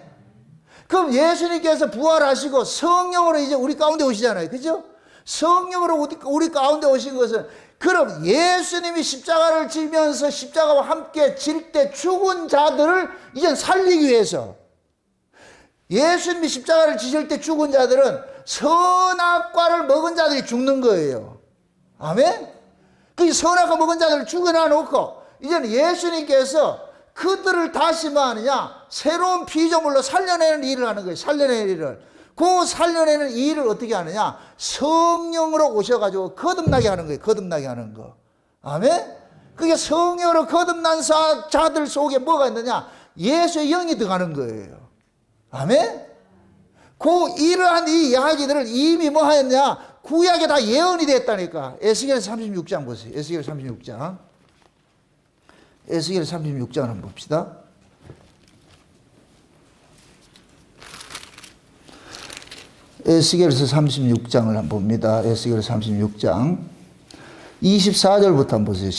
그럼 예수님께서 부활하시고 성령으로 이제 우리 가운데 오시잖아요. 그죠? 성령으로 우리 가운데 오신 것은 그럼 예수님이 십자가를 지면서 십자가와 함께 질 때 죽은 자들을 이제 살리기 위해서 예수님이 십자가를 지실 때 죽은 자들은 선악과를 먹은 자들이 죽는 거예요. 아멘? 그 선악과 먹은 자들을 죽여놔 놓고 이제는 예수님께서 그들을 다시 뭐 하느냐? 새로운 피조물로 살려내는 일을 하는 거예요. 살려내는 일을. 그 살려내는 이 일을 어떻게 하느냐? 성령으로 오셔가지고 거듭나게 하는 거예요. 거듭나게 하는 거. 아멘? 그게 성령으로 거듭난 자들 속에 뭐가 있느냐? 예수의 영이 들어가는 거예요. 아멘? 그 이러한 이 이야기들을 이미 뭐 하였냐? 구약에 다 예언이 됐다니까. 에스겔 36장 보세요. 에스겔 36장. 에스겔 36장 한번 봅시다. 에스겔서 36장을 한번 봅니다. 에스겔 36장 24절부터 한번 보세요.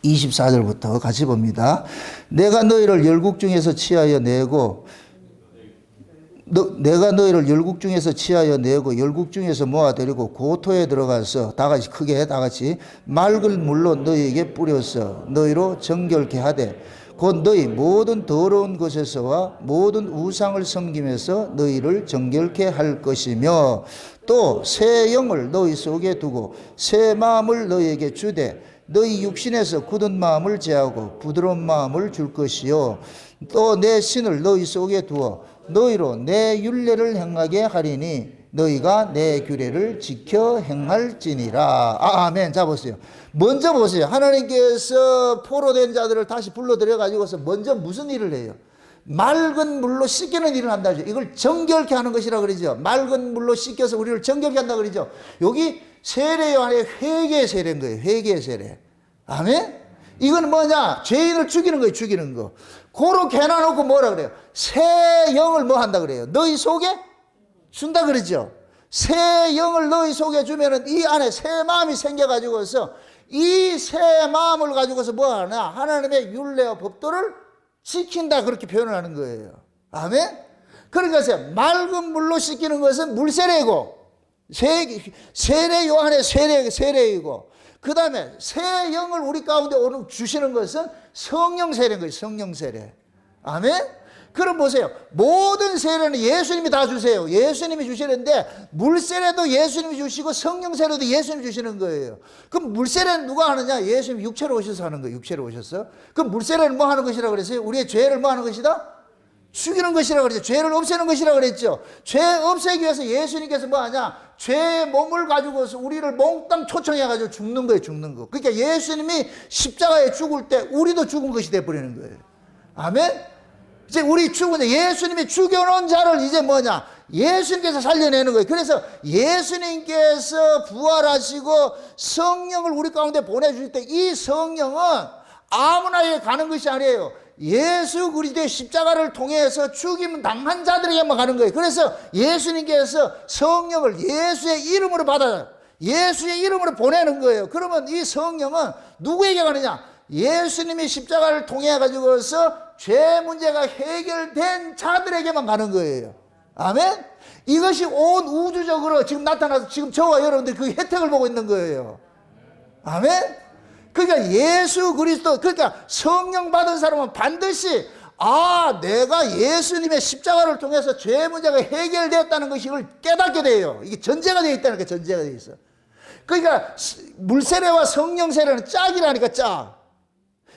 24절부터 같이 봅니다. 내가 너희를 열국 중에서 취하여 내고 내가 너희를 열국 중에서 취하여 내고 열국 중에서 모아들이고 고토에 들어가서 다같이 크게 다같이 맑은 물로 너희에게 뿌려서 너희로 정결케 하되 곧 너희 모든 더러운 것에서와 모든 우상을 섬김에서 너희를 정결케 할 것이며 또 새 영을 너희 속에 두고 새 마음을 너희에게 주되 너희 육신에서 굳은 마음을 제하고 부드러운 마음을 줄 것이요 또 내 신을 너희 속에 두어 너희로 내 율례를 행하게 하리니 너희가 내 규례를 지켜 행할지니라. 아멘. 자 보세요. 먼저 보세요. 하나님께서 포로된 자들을 다시 불러들여 가지고서 먼저 무슨 일을 해요? 맑은 물로 씻기는 일을 한다. 이걸 정결케 하는 것이라 그러죠. 맑은 물로 씻겨서 우리를 정결케 한다 그러죠. 여기 세례 요한의 회개의 세례인 거예요. 회개의 세례. 아멘. 이건 뭐냐? 죄인을 죽이는 거예요. 죽이는 거. 그렇게 해놔놓고 뭐라 그래요? 새 영을 뭐 한다 그래요? 너희 속에 준다 그러죠. 새 영을 너희 속에 주면은 이 안에 새 마음이 생겨가지고서 이 새 마음을 가지고서 뭐 하냐? 하나님의 율례와 법도를 지킨다. 그렇게 표현을 하는 거예요. 아멘? 그러니까 맑은 물로 씻기는 것은 물세례고 세례 요한의 세례이고 그 다음에 새 영을 우리 가운데 주시는 것은 성령 세례인 거예요. 성령 세례. 아멘? 그럼 보세요. 모든 세례는 예수님이 다 주세요. 예수님이 주시는데 물세례도 예수님이 주시고 성령세례도 예수님이 주시는 거예요. 그럼 물세례는 누가 하느냐? 예수님이 육체로 오셔서 하는 거예요. 육체로 오셔서. 그럼 물세례는 뭐 하는 것이라고 그랬어요? 우리의 죄를 뭐 하는 것이다? 죽이는 것이라고 그랬죠. 죄를 없애는 것이라고 그랬죠. 죄 없애기 위해서 예수님께서 뭐 하냐? 죄의 몸을 가지고서 우리를 몽땅 초청해가지고 죽는 거예요. 죽는 거. 그러니까 예수님이 십자가에 죽을 때 우리도 죽은 것이 돼버리는 거예요. 아멘? 이제 우리 죽은 예수님이 죽여놓은 자를 이제 뭐냐? 예수님께서 살려내는 거예요. 그래서 예수님께서 부활하시고 성령을 우리 가운데 보내주실 때 이 성령은 아무나에게 가는 것이 아니에요. 예수 그리스도의 십자가를 통해서 죽임 당한 자들에게만 가는 거예요. 그래서 예수님께서 성령을 예수의 이름으로 받아요. 예수의 이름으로 보내는 거예요. 그러면 이 성령은 누구에게 가느냐? 예수님이 십자가를 통해 가지고서 죄 문제가 해결된 자들에게만 가는 거예요. 아멘? 이것이 온 우주적으로 지금 나타나서 지금 저와 여러분들이 그 혜택을 보고 있는 거예요. 아멘? 그러니까 예수 그리스도, 그러니까 성령 받은 사람은 반드시 내가 예수님의 십자가를 통해서 죄 문제가 해결됐다는 것을 깨닫게 돼요. 이게 전제가 되어 있다는 게 전제가 되어 있어. 그러니까 물세례와 성령 세례는 짝이라니까 짝.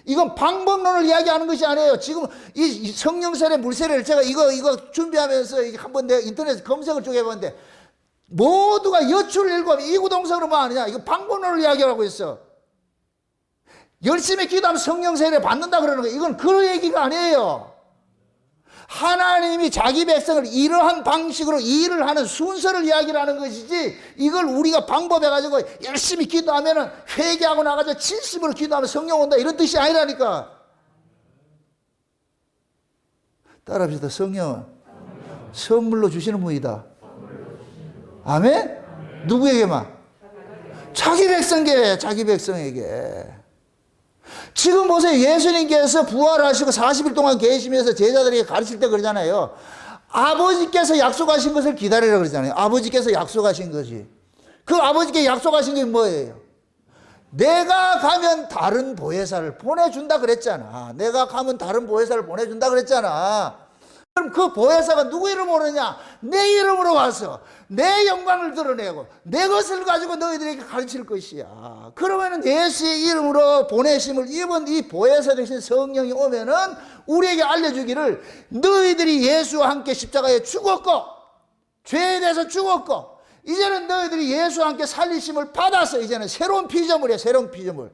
이건 방법론을 이야기하는 것이 아니에요. 지금 이 성령세례, 물세례를 제가 이거 준비하면서 한번 내가 인터넷 검색을 쭉 해봤는데 모두가 여출 일곱 이구동성으로 뭐 하느냐? 이거 방법론을 이야기하고 있어. 열심히 기도하면 성령세례 받는다 그러는 거예요. 이건 그 얘기가 아니에요. 하나님이 자기 백성을 이러한 방식으로 일을 하는 순서를 이야기를 하는 것이지 이걸 우리가 방법해가지고 열심히 기도하면은 회개하고 나가서 진심으로 기도하면 성령 온다 이런 뜻이 아니라니까. 따라합시다. 성령은 선물로 주시는 분이다. 아멘? 누구에게만? 자기 백성에게. 지금 보세요. 예수님께서 부활하시고 40일 동안 계시면서 제자들에게 가르칠 때 그러잖아요. 아버지께서 약속하신 것을 기다리라 그러잖아요. 아버지께서 약속하신 것이. 그 아버지께 약속하신 게 뭐예요? 내가 가면 다른 보혜사를 보내준다 그랬잖아. 내가 가면 다른 보혜사를 보내준다 그랬잖아. 그럼 그 보혜사가 누구 이름으로 오느냐? 내 이름으로 와서 내 영광을 드러내고 내 것을 가지고 너희들에게 가르칠 것이야. 그러면은 예수의 이름으로 보내심을 입은 이 보혜사 되신 성령이 오면은 우리에게 알려주기를 너희들이 예수와 함께 십자가에 죽었고 죄에 대해서 죽었고 이제는 너희들이 예수와 함께 살리심을 받아서 이제는 새로운 피조물이야. 새로운 피조물.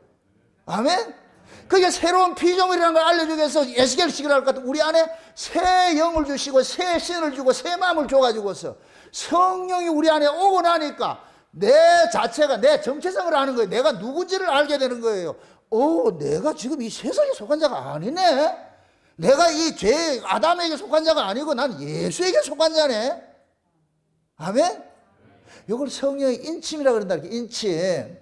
아멘? 그게 새로운 피조물이라는 걸 알려주기 위해서 에스겔식이라 할 것 같은 우리 안에 새 영을 주시고 새 신을 주고 새 마음을 줘가지고서 성령이 우리 안에 오고 나니까 내 자체가 내 정체성을 아는 거예요. 내가 누군지를 알게 되는 거예요. 내가 지금 이 세상에 속한 자가 아니네. 내가 이 죄 아담에게 속한 자가 아니고 난 예수에게 속한 자네. 아멘? 이걸 성령의 인침이라고 그런다. 이렇게 인침.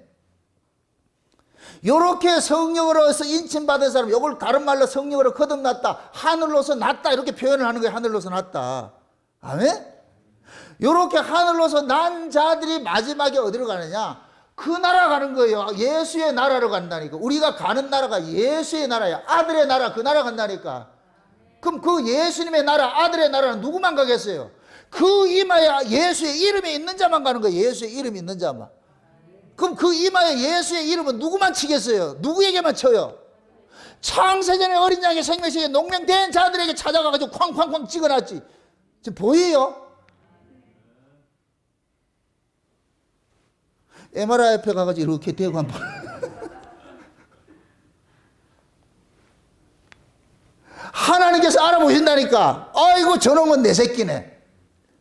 요렇게 성령으로서 인침받은 사람, 요걸 다른 말로 성령으로 거듭났다, 하늘로서 났다 이렇게 표현을 하는 거예요. 하늘로서 났다. 아멘? 요렇게 하늘로서 난 자들이 마지막에 어디로 가느냐? 그 나라 가는 거예요. 예수의 나라로 간다니까. 우리가 가는 나라가 예수의 나라야. 아들의 나라, 그 나라 간다니까. 그럼 그 예수님의 나라, 아들의 나라는 누구만 가겠어요? 그 이마에 예수의 이름이 있는 자만 가는 거예요. 예수의 이름이 있는 자만. 그럼 그 이마에 예수의 이름은 누구만 치겠어요? 누구에게만 쳐요? 창세전에 어린 양의 생명책에 농명된 자들에게 찾아가가지고 쾅쾅쾅 찍어놨지. 지금 보여요? MRI 옆에 가가지고 이렇게 대고 한번 하나님께서 알아보신다니까. 아이고 저놈은 내 새끼네.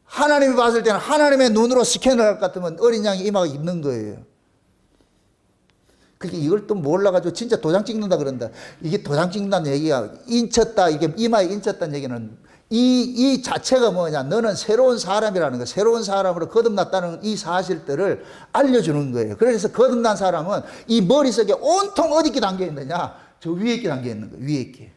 하나님이 봤을 때는 하나님의 눈으로 스캔을 할 것 같으면 어린 양이 이마가 있는 거예요. 그게 이걸 또 몰라가지고 진짜 도장 찍는다 그런다. 이게 도장 찍는다는 얘기가 인쳤다, 이게 이마에 인쳤다는 얘기는 이 자체가 뭐냐? 너는 새로운 사람이라는 거, 새로운 사람으로 거듭났다는 이 사실들을 알려주는 거예요. 그래서 거듭난 사람은 이 머릿속에 온통 어디 있게 담겨 있느냐? 저 위에 있게 담겨 있는 거예요. 위에 있게.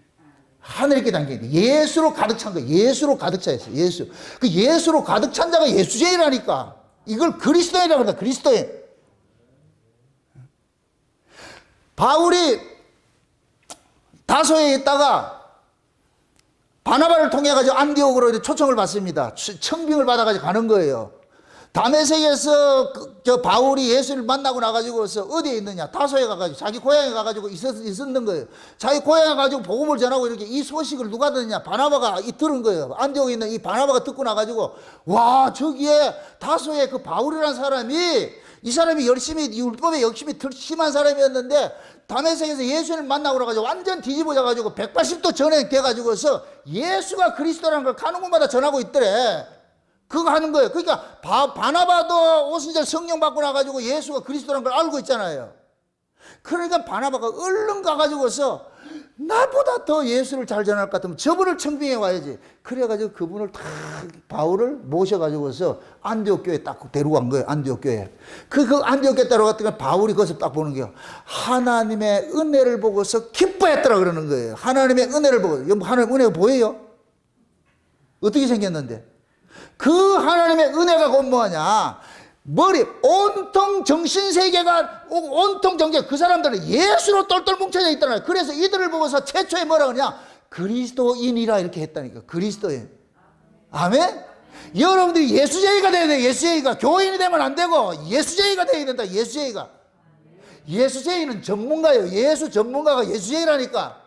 하늘에 있게 담겨 있는 거예요. 예수로 가득 찬 거예요. 예수로 가득 차 있어요. 예수. 그 예수로 가득 찬 자가 예수쟁이라니까. 이걸 그리스도인이라고 한다. 그리스도인. 바울이 다소에 있다가 바나바를 통해 가지고 안디옥으로 초청을 받습니다. 청빙을 받아가지고 가는 거예요. 다메섹에서 저 바울이 예수를 만나고 나가지고서 어디에 있느냐? 다소에 가가지고 자기 고향에 가가지고 있었는 거예요. 자기 고향에 가지고 복음을 전하고 이렇게 이 소식을 누가 듣느냐? 바나바가 들은 거예요. 안디옥에 있는 이 바나바가 듣고 나가지고 와 저기에 다소에 그 바울이라는 사람이 이 사람이 열심히 율법에 열심히 심한 사람이었는데 다메섹에서 예수를 만나고 나가지고 완전 뒤집어져가지고 180도 전환돼가지고서 예수가 그리스도라는 걸 가는 곳마다 전하고 있더래. 그거 하는 거예요. 그러니까 바나바도 오순절 성령 받고 나가지고 예수가 그리스도라는 걸 알고 있잖아요. 그러니까 바나바가 얼른 가가지고서 나보다 더 예수를 잘 전할 것 같으면 저분을 청빙해 와야지. 그래가지고 그분을 다 바울을 모셔가지고서 안디옥 교회에 딱 데리고 간 거예요. 안디옥 교회에. 그 안디옥 교회에 데려갔더니 바울이 거기서 딱 보는 거예요. 하나님의 은혜를 보고서 기뻐했더라 그러는 거예요. 하나님의 은혜를 보고. 하나님 은혜가 보여요? 어떻게 생겼는데? 그 하나님의 은혜가 곧 뭐냐? 머리, 온통 정신세계가, 온통 정계, 그 사람들은 예수로 똘똘 뭉쳐져 있다는 거예요. 그래서 이들을 보고서 최초에 뭐라 그러냐? 그리스도인이라 이렇게 했다니까. 그리스도인. 아멘? 여러분들이 예수쟁이가 돼야 돼. 예수쟁이가. 교인이 되면 안 되고, 예수쟁이가 돼야 된다. 예수쟁이가. 예수쟁이는 전문가예요. 예수 전문가가 예수쟁이라니까.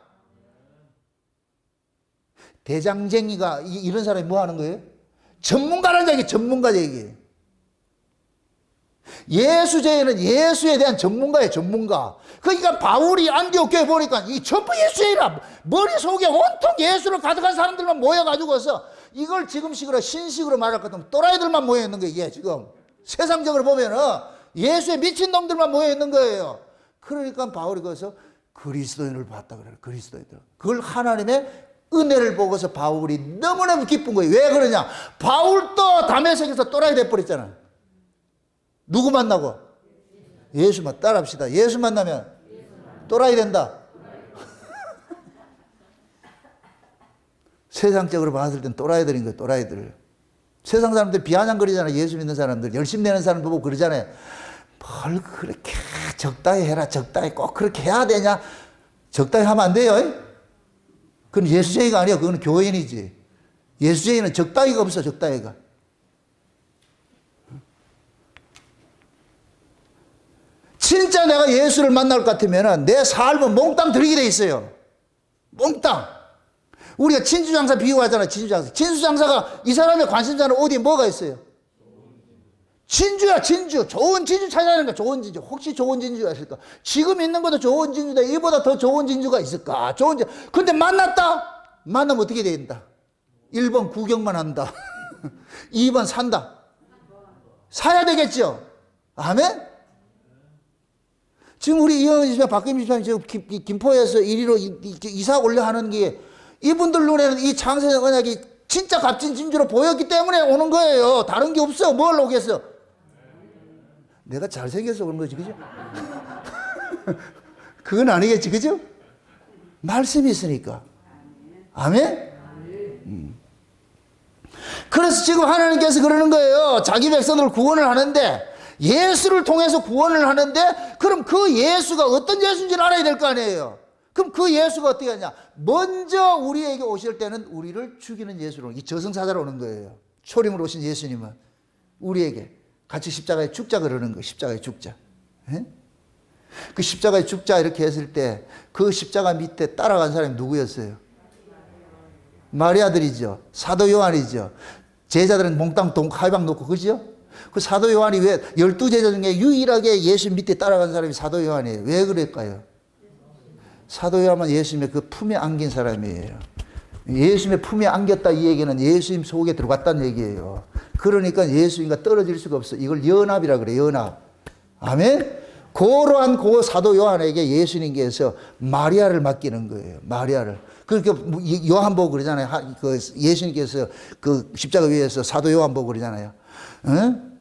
대장쟁이가, 이런 사람이 뭐 하는 거예요? 전문가라는 얘기, 전문가 얘기. 예수제에는 예수에 대한 전문가예요, 전문가. 그러니까 바울이 안디옥 교회 보니까 이 전부 예수제이라 머릿속에 온통 예수를 가득한 사람들만 모여가지고서 이걸 지금식으로 신식으로 말할 것 같으면 또라이들만 모여있는 거예요, 이게 지금. 세상적으로 보면은 예수에 미친 놈들만 모여있는 거예요. 그러니까 바울이 거기서 그리스도인을 봤다 그래요, 그리스도인들. 그걸 하나님의 은혜를 보고서 바울이 너무너무 기쁜 거예요. 왜 그러냐? 바울도 다메섹에서 또라이 돼버렸잖아. 누구 만나고? 예수만 따라합시다. 예수 만나면 또라이 된다. 세상적으로 봤을 땐 또라이들인 거예요. 또라이들. 세상 사람들 비아냥거리잖아요. 예수 믿는 사람들. 열심히 내는 사람 보고 그러잖아요. 뭘 그렇게 적당히 해라. 적당히 꼭 그렇게 해야 되냐? 적당히 하면 안 돼요. 그건 예수쟁이가 아니야. 그건 교인이지. 예수쟁이는 적당히가 없어. 적당히가. 진짜 내가 예수를 만날 것 같으면 내 삶은 몽땅 들이게 돼 있어요. 몽땅. 우리가 진주장사 비유하잖아. 진주장사. 진주장사가 이 사람의 관심사는 어디에 뭐가 있어요? 진주야, 진주. 좋은 진주 찾아내는 거야. 좋은 진주. 혹시 좋은 진주가 있을까? 지금 있는 것도 좋은 진주다. 이보다 더 좋은 진주가 있을까? 좋은 진주. 근데 만났다? 만나면 어떻게 된다? 1번 구경만 한다. 2번 산다. 사야 되겠죠? 아멘? 지금 우리 이영은 집사, 박금희 집사님 지금 김포에서 이리로 이사 올려 하는 게 이분들 눈에는 이 장세의 언약이 진짜 값진 진주로 보였기 때문에 오는 거예요. 다른 게 없어. 뭘 오겠어? 내가 잘생겨서 그런 거지, 그죠? 그건 아니겠지, 그죠? 말씀이 있으니까. 아멘? 그래서 지금 하나님께서 그러는 거예요. 자기 백성들을 구원을 하는데, 예수를 통해서 구원을 하는데, 그럼 그 예수가 어떤 예수인지를 알아야 될 거 아니에요. 그럼 그 예수가 어떻게 하냐? 먼저 우리에게 오실 때는 우리를 죽이는 예수로, 이 저승사자로 오는 거예요. 초림으로 오신 예수님은 우리에게 같이 십자가에 죽자 그러는 거예요. 십자가에 죽자. 에? 그 십자가에 죽자 이렇게 했을 때 그 십자가 밑에 따라간 사람이 누구였어요? 마리아들이죠. 사도 요한이죠. 제자들은 몽땅 칼방 놓고, 그죠? 그 사도 요한이 왜 12제자 중에 유일하게 예수 밑에 따라간 사람이 사도 요한이에요. 왜 그럴까요? 사도 요한은 예수님의 그 품에 안긴 사람이에요. 예수님의 품에 안겼다 이 얘기는 예수님 속에 들어갔다는 얘기예요. 그러니까 예수님과 떨어질 수가 없어. 이걸 연합이라 그래, 연합. 아멘? 고로한 고 사도 요한에게 예수님께서 마리아를 맡기는 거예요. 마리아를. 그러니까 요한복음 그러잖아요. 그 예수님께서 그 십자가 위에서 사도 요한복음 그러잖아요. 응?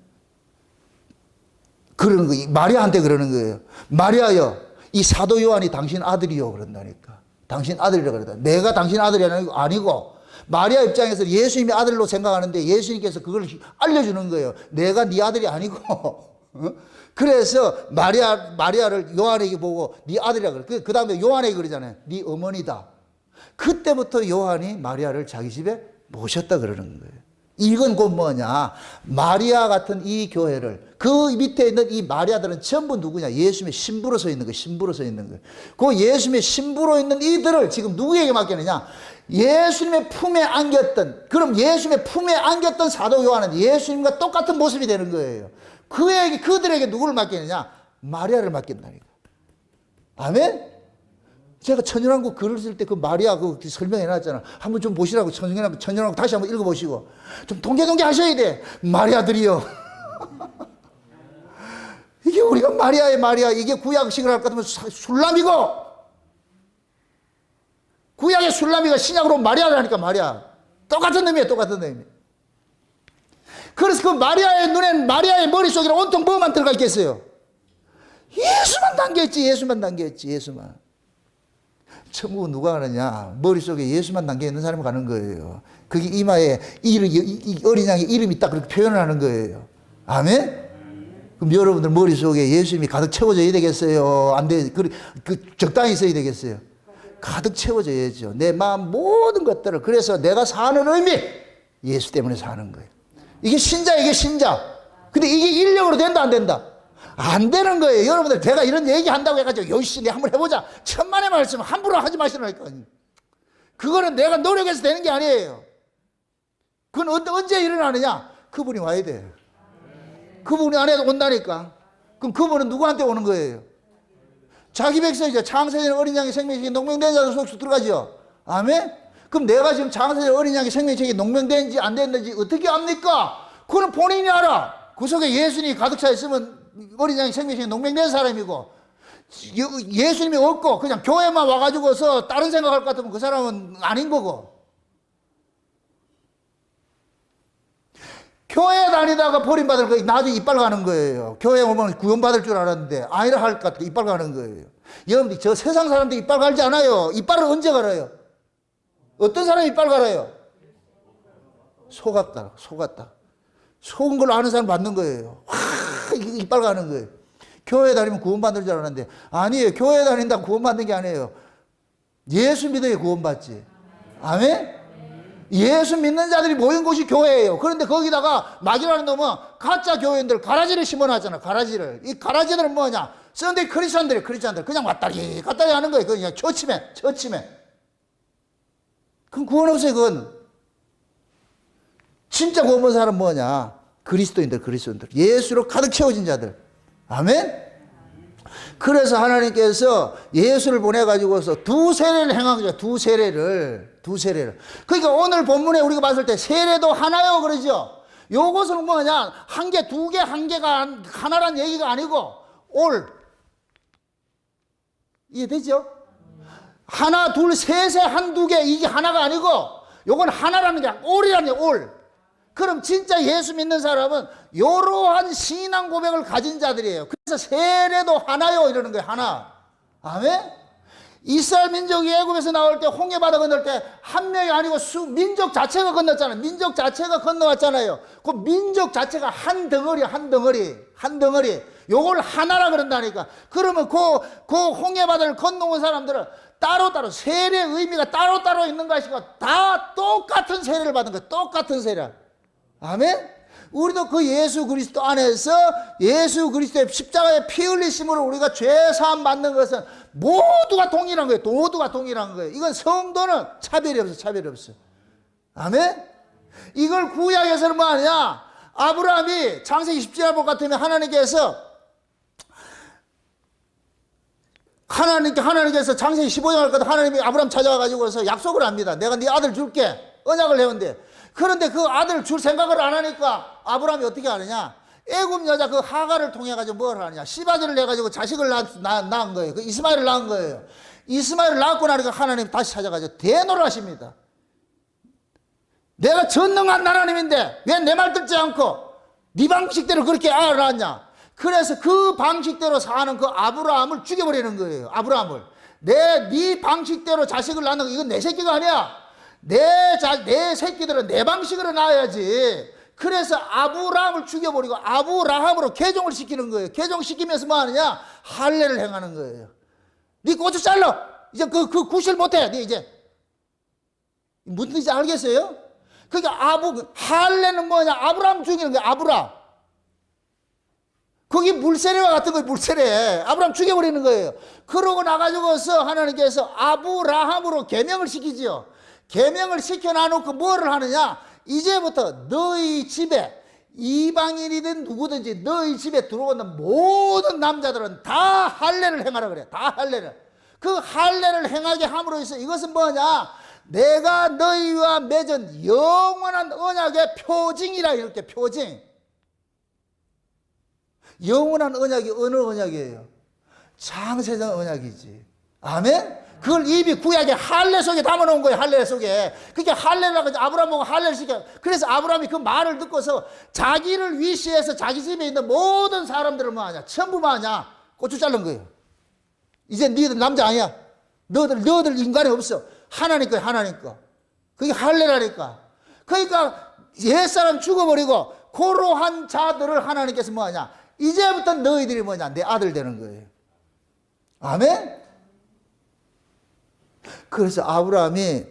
그러는 거, 마리아한테 그러는 거예요. 마리아여, 이 사도 요한이 당신 아들이요. 그런다니까. 당신 아들이라 그러다. 내가 당신 아들이 아니고, 마리아 입장에서 예수님의 아들로 생각하는데 예수님께서 그걸 알려주는 거예요. 내가 네 아들이 아니고. 그래서 마리아를 요한에게 보고 네 아들이라 그래. 그 다음에 요한에게 그러잖아요. 네 어머니다. 그때부터 요한이 마리아를 자기 집에 모셨다 그러는 거예요. 이건 곧 뭐냐? 마리아 같은 이 교회를, 그 밑에 있는 이 마리아들은 전부 누구냐? 예수님의 신부로 서 있는 거예요. 신부로 서 있는 거예요. 그 예수님의 신부로 있는 이들을 지금 누구에게 맡겼느냐? 예수님의 품에 안겼던, 그럼 예수님의 품에 안겼던 사도 요한은 예수님과 똑같은 모습이 되는 거예요. 그들에게 누구를 맡기느냐? 마리아를 맡긴다니까. 아멘? 제가 천연왕국 글을 쓸 때 그 마리아 그 설명해 놨잖아. 한번 좀 보시라고. 천연왕국 다시 한번 읽어보시고. 좀 동계동계 하셔야 돼. 마리아들이요. 이게 우리가 마리아의 마리아, 이게 구약식을 할 것 같으면 술람이고, 구약의 술람이가 신약으로 마리아를 하니까 마리아. 똑같은 의미예요. 똑같은 의미. 그래서 그 마리아의 눈엔, 마리아의 머릿속에는 온통 뭐만 들어가 있겠어요? 예수만 담겨있지. 예수만 담겨있지. 예수만. 천국은 누가 가느냐? 머릿속에 예수만 담겨있는 사람이 가는 거예요. 그게 이마에 이 어린 양의 이름이 딱 그렇게 표현을 하는 거예요. 아멘? 그럼 여러분들 머릿속에 예수님이 가득 채워져야 되겠어요? 안 돼. 적당히 있어야 되겠어요? 가득 채워져야죠. 내 마음 모든 것들을. 그래서 내가 사는 의미, 예수 때문에 사는 거예요. 이게 신자, 이게 신자. 근데 이게 인력으로 된다, 안 된다? 안 되는 거예요. 여러분들, 제가 이런 얘기 한다고 해가지고, 열심히 한번 해보자. 천만의 말씀 함부로 하지 마시라니까. 그거는 내가 노력해서 되는 게 아니에요. 그건 언제 일어나느냐? 그분이 와야 돼. 그분이 안 해도 온다니까. 그럼 그분은 누구한테 오는 거예요? 자기 백성이죠. 창세전 어린 양의 생명책에 농명된 자들 속에 들어가죠. 아멘? 그럼 내가 지금 창세전 어린 양의 생명책에 농명된지 안 됐는지 어떻게 압니까? 그건 본인이 알아. 그 속에 예수님이 가득 차 있으면 어린 양의 생명책에 농명된 사람이고, 예수님이 없고 그냥 교회만 와가지고서 다른 생각할 것 같으면 그 사람은 아닌 거고, 교회 다니다가 버림받을 거 나중에 이빨 가는 거예요. 교회 오면 구원받을 줄 알았는데 아니라 할 것 같아 이빨 가는 거예요. 여러분들, 저 세상 사람들 이빨 갈지 않아요. 이빨을 언제 갈아요? 어떤 사람이 이빨 갈아요? 속았다. 속은 걸로 아는 사람 맞는 거예요. 이빨 가는 거예요. 교회 다니면 구원받을 줄 알았는데 아니에요. 교회 다닌다고 구원받는 게 아니에요. 예수 믿어야 구원받지. 아멘? 예수 믿는 자들이 모인 곳이 교회예요. 그런데 거기다가 마귀라는 놈은 가짜 교회인들 가라지를 심어놨잖아. 가라지를. 이 가라지들은 뭐냐? 썬데이 크리스천들 그냥 왔다리 갔다리 하는 거예요. 그냥 처침해. 그럼 구원 없어요. 그건. 진짜 구원 받은 사람은 뭐냐? 그리스도인들. 예수로 가득 채워진 자들. 아멘? 그래서 하나님께서 예수를 보내가지고서 두 세례를 행한 거죠. 두 세례를. 그러니까 오늘 본문에 우리가 봤을 때 세례도 하나요, 그러죠? 요것은 뭐냐? 한 개, 두 개, 한 개가 하나란 얘기가 아니고, 이해되죠? 하나, 둘, 셋에 한두 개, 이게 하나가 아니고, 요건 하나라는 게 올이라는 게 올. 그럼 진짜 예수 믿는 사람은 이러한 신앙 고백을 가진 자들이에요. 그래서 세례도 하나요 이러는 거예요. 하나. 아멘? 이스라엘 민족이 애굽에서 나올 때 홍해바다 건널 때 한 명이 아니고 민족 자체가 건넜잖아요. 민족 자체가 건너왔잖아요. 그 민족 자체가 한 덩어리. 요걸 하나라 그런다니까. 그러면 그 홍해바다를 건너온 사람들은 따로따로 세례의 의미가 따로따로 있는 것이고 다 똑같은 세례를 받은 거예요. 똑같은 세례. 아멘? 우리도 그 예수 그리스도 안에서 예수 그리스도의 십자가의 피 흘리심으로 우리가 죄 사함 받는 것은 모두가 동일한 거예요. 이건 성도는 차별이 없어. 아멘? 이걸 구약에서는 뭐 하냐? 아브라함이 창세기 17장 본 같으면 하나님께서 창세기 15장 할 거다. 하나님이 아브라함 찾아와가지고서 약속을 합니다. 내가 네 아들 줄게. 언약을 해온대. 그런데 그 아들 줄 생각을 안 하니까 아브라함이 어떻게 하느냐? 애굽 여자 그 하가를 통해 가지고 뭘 하느냐? 씨바지를 내 가지고 자식을 낳은 거예요. 그 이스마엘을 낳은 거예요. 이스마엘을 낳고 나니까 하나님 다시 찾아가지고 대노를 하십니다. 내가 전능한 하나님인데 왜 내 말 듣지 않고 네 방식대로 그렇게 아를 낳았냐? 그래서 그 방식대로 사는 그 아브라함을 죽여버리는 거예요. 아브라함을. 네 방식대로 자식을 낳는 거 이건 내 새끼가 아니야. 내 새끼들은 내 방식으로 낳아야지. 그래서 아브라함을 죽여버리고 아브라함으로 개종을 시키는 거예요. 개종시키면서 뭐 하느냐? 할례를 행하는 거예요. 네 고추 잘라. 이제 그 구실 못해. 네 이제 무슨 뜻인지 알겠어요? 그러니까 할례는 뭐냐? 아브라함 죽이는 거야, 아브라함. 거기 물세례와 같은 거예요, 물세례. 아브라함 죽여버리는 거예요. 그러고 나가지고서 하나님께서 아브라함으로 계명을 시키지요. 계명을 시켜놔놓고 뭐를 하느냐? 이제부터 너희 집에 이방인이든 누구든지 너희 집에 들어오는 모든 남자들은 다 할례를 행하라 그래. 다 할례를. 그 할례를 행하게 함으로써 이것은 뭐냐? 내가 너희와 맺은 영원한 언약의 표징이라. 이렇게 표징. 영원한 언약이 어느 언약이에요? 창세전 언약이지. 아멘? 그걸 이미 구약의 할례 속에 담아놓은 거예요. 할례 속에. 그게 할례라고 아브라함 보고 할례를 시켜. 그래서 아브라함이 그 말을 듣고서 자기를 위시해서 자기 집에 있는 모든 사람들을 뭐하냐? 전부 뭐하냐? 고추 자른 거예요. 이제 너희들 남자 아니야. 너희들 인간이 없어. 하나님 거야, 하나님 거. 그게 할례라니까. 그러니까 옛사람 죽어버리고 고로한 자들을 하나님께서 뭐하냐? 이제부터 너희들이 뭐냐? 내 아들 되는 거예요. 아멘? 그래서 아브라함이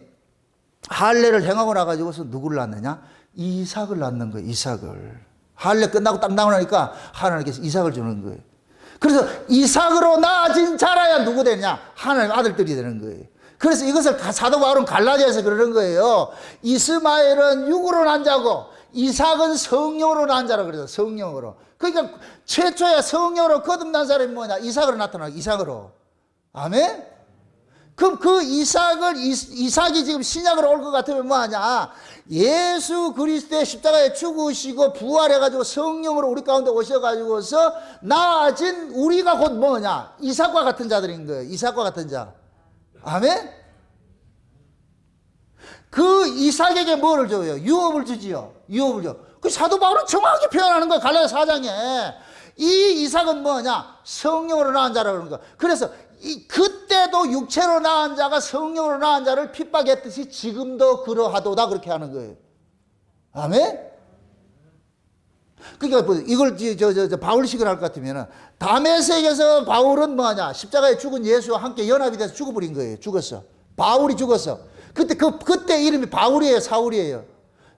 할례를 행하고 나가지고서 누구를 낳느냐? 이삭을 낳는 거예요. 이삭을. 할례 끝나고 딱 나오니까 하나님께서 이삭을 주는 거예요. 그래서 이삭으로 낳아진 자라야 누구 되냐? 하나님 아들들이 되는 거예요. 그래서 이것을 사도 바울은 갈라디아에서 그러는 거예요. 이스마엘은 육으로 난 자고 이삭은 성령으로 난 자라 그래서 성령으로. 그러니까 최초에 성령으로 거듭난 사람이 뭐냐? 이삭으로 나타나. 이삭으로. 아멘? 그럼 그 이삭이 지금 신약으로 올 것 같으면 뭐하냐? 예수 그리스도의 십자가에 죽으시고 부활해가지고 성령으로 우리 가운데 오셔가지고서 나아진 우리가 곧 뭐냐? 이삭과 같은 자들인 거예요. 이삭과 같은 자. 아멘? 그 이삭에게 뭐를 줘요? 유업을 주지요. 유업을 줘. 그 사도 바울은 정확하게 표현하는 거예요. 갈라디아 4장에. 이 이삭은 뭐냐? 성령으로 낳은 자라고 그러는 거야. 그래서 그때도 육체로 낳은 자가 성령으로 낳은 자를 핍박했듯이 지금도 그러하도다 그렇게 하는 거예요. 아멘? 그러니까 이걸 바울식을 할 것 같으면 다메섹에서 바울은 뭐하냐? 십자가에 죽은 예수와 함께 연합이 돼서 죽어버린 거예요. 죽었어. 바울이 죽었어. 그때 이름이 바울이에요, 사울이에요.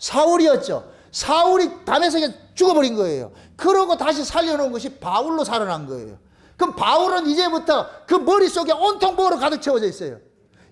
사울이었죠. 사울이 다메섹에 죽어버린 거예요. 그러고 다시 살려놓은 것이 바울로 살아난 거예요. 그럼 바울은 이제부터 그 머릿속에 온통 뭐로 가득 채워져 있어요?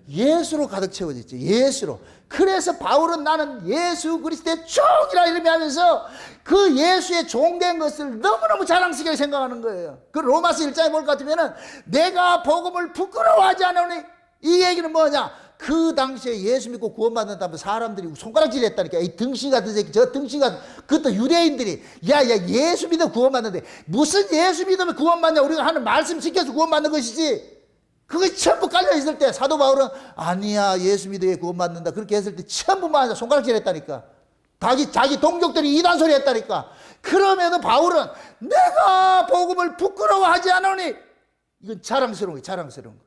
예수로 가득 채워져 있죠. 예수로. 그래서 바울은 나는 예수 그리스도의 종이라 이름하면서 그 예수의 종된 것을 너무너무 자랑스럽게 생각하는 거예요. 그 로마서 1장에 볼 것 같으면 내가 복음을 부끄러워하지 않으니 이 얘기는 뭐냐? 그 당시에 예수 믿고 구원받는다면 사람들이 손가락질 했다니까. 이 등신 같은 새끼, 저 등신 같은, 그것도 유대인들이, 야, 예수 믿어 구원받는데, 무슨 예수 믿으면 구원받냐? 우리가 하는 말씀 지켜서 구원받는 것이지. 그게 전부 깔려있을 때, 사도 바울은, 아니야, 예수 믿어야 구원받는다. 그렇게 했을 때, 전부 막 손가락질 했다니까. 자기 동족들이 이단소리 했다니까. 그럼에도 바울은, 내가 복음을 부끄러워하지 않으니, 이건 자랑스러운 거예요, 자랑스러운 거.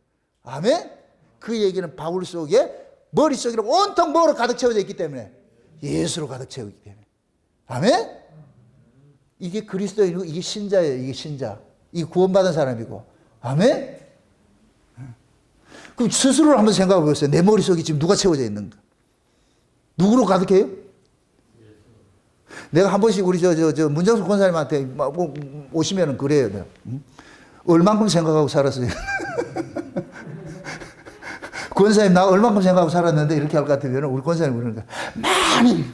아멘? 그 얘기는 바울 속에 머릿속에 온통 뭐로 가득 채워져 있기 때문에 예수로 가득 채우기 때문에. 아멘? 이게 그리스도인이고 이게 신자예요. 이게 신자. 이게 구원받은 사람이고. 아멘? 그럼 스스로를 한번 생각해 보세요. 내 머릿속에 지금 누가 채워져 있는가? 누구로 가득해요? 내가 한 번씩 우리 문정수 권사님한테 오시면은 그래요. 내가. 얼만큼 생각하고 살았어요. 권사님 나 얼만큼 생각하고 살았는데 이렇게 할 것 같으면 우리 권사님 그러는 거야. 많이.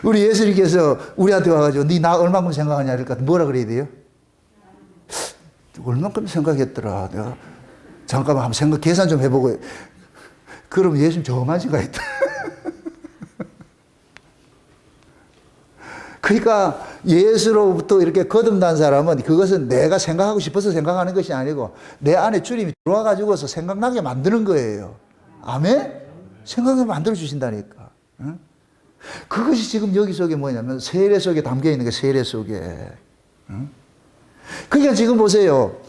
우리 예수님께서 우리한테 와가지고 네 나 얼만큼 생각하냐 이럴 것 같으면 뭐라 그래야 돼요? 얼만큼 생각했더라. 내가 잠깐만 한번 계산 좀 해보고. 그럼 예수님 저만 생각했다. 그러니까 예수로부터 이렇게 거듭난 사람은 그것은 내가 생각하고 싶어서 생각하는 것이 아니고 내 안에 주님이 들어와 가지고서 생각나게 만드는 거예요. 아멘? 생각나게 만들어 주신다니까. 응? 그것이 지금 여기 속에 뭐냐면 세례 속에 담겨 있는 게 세례 속에. 응? 그러니까 지금 보세요.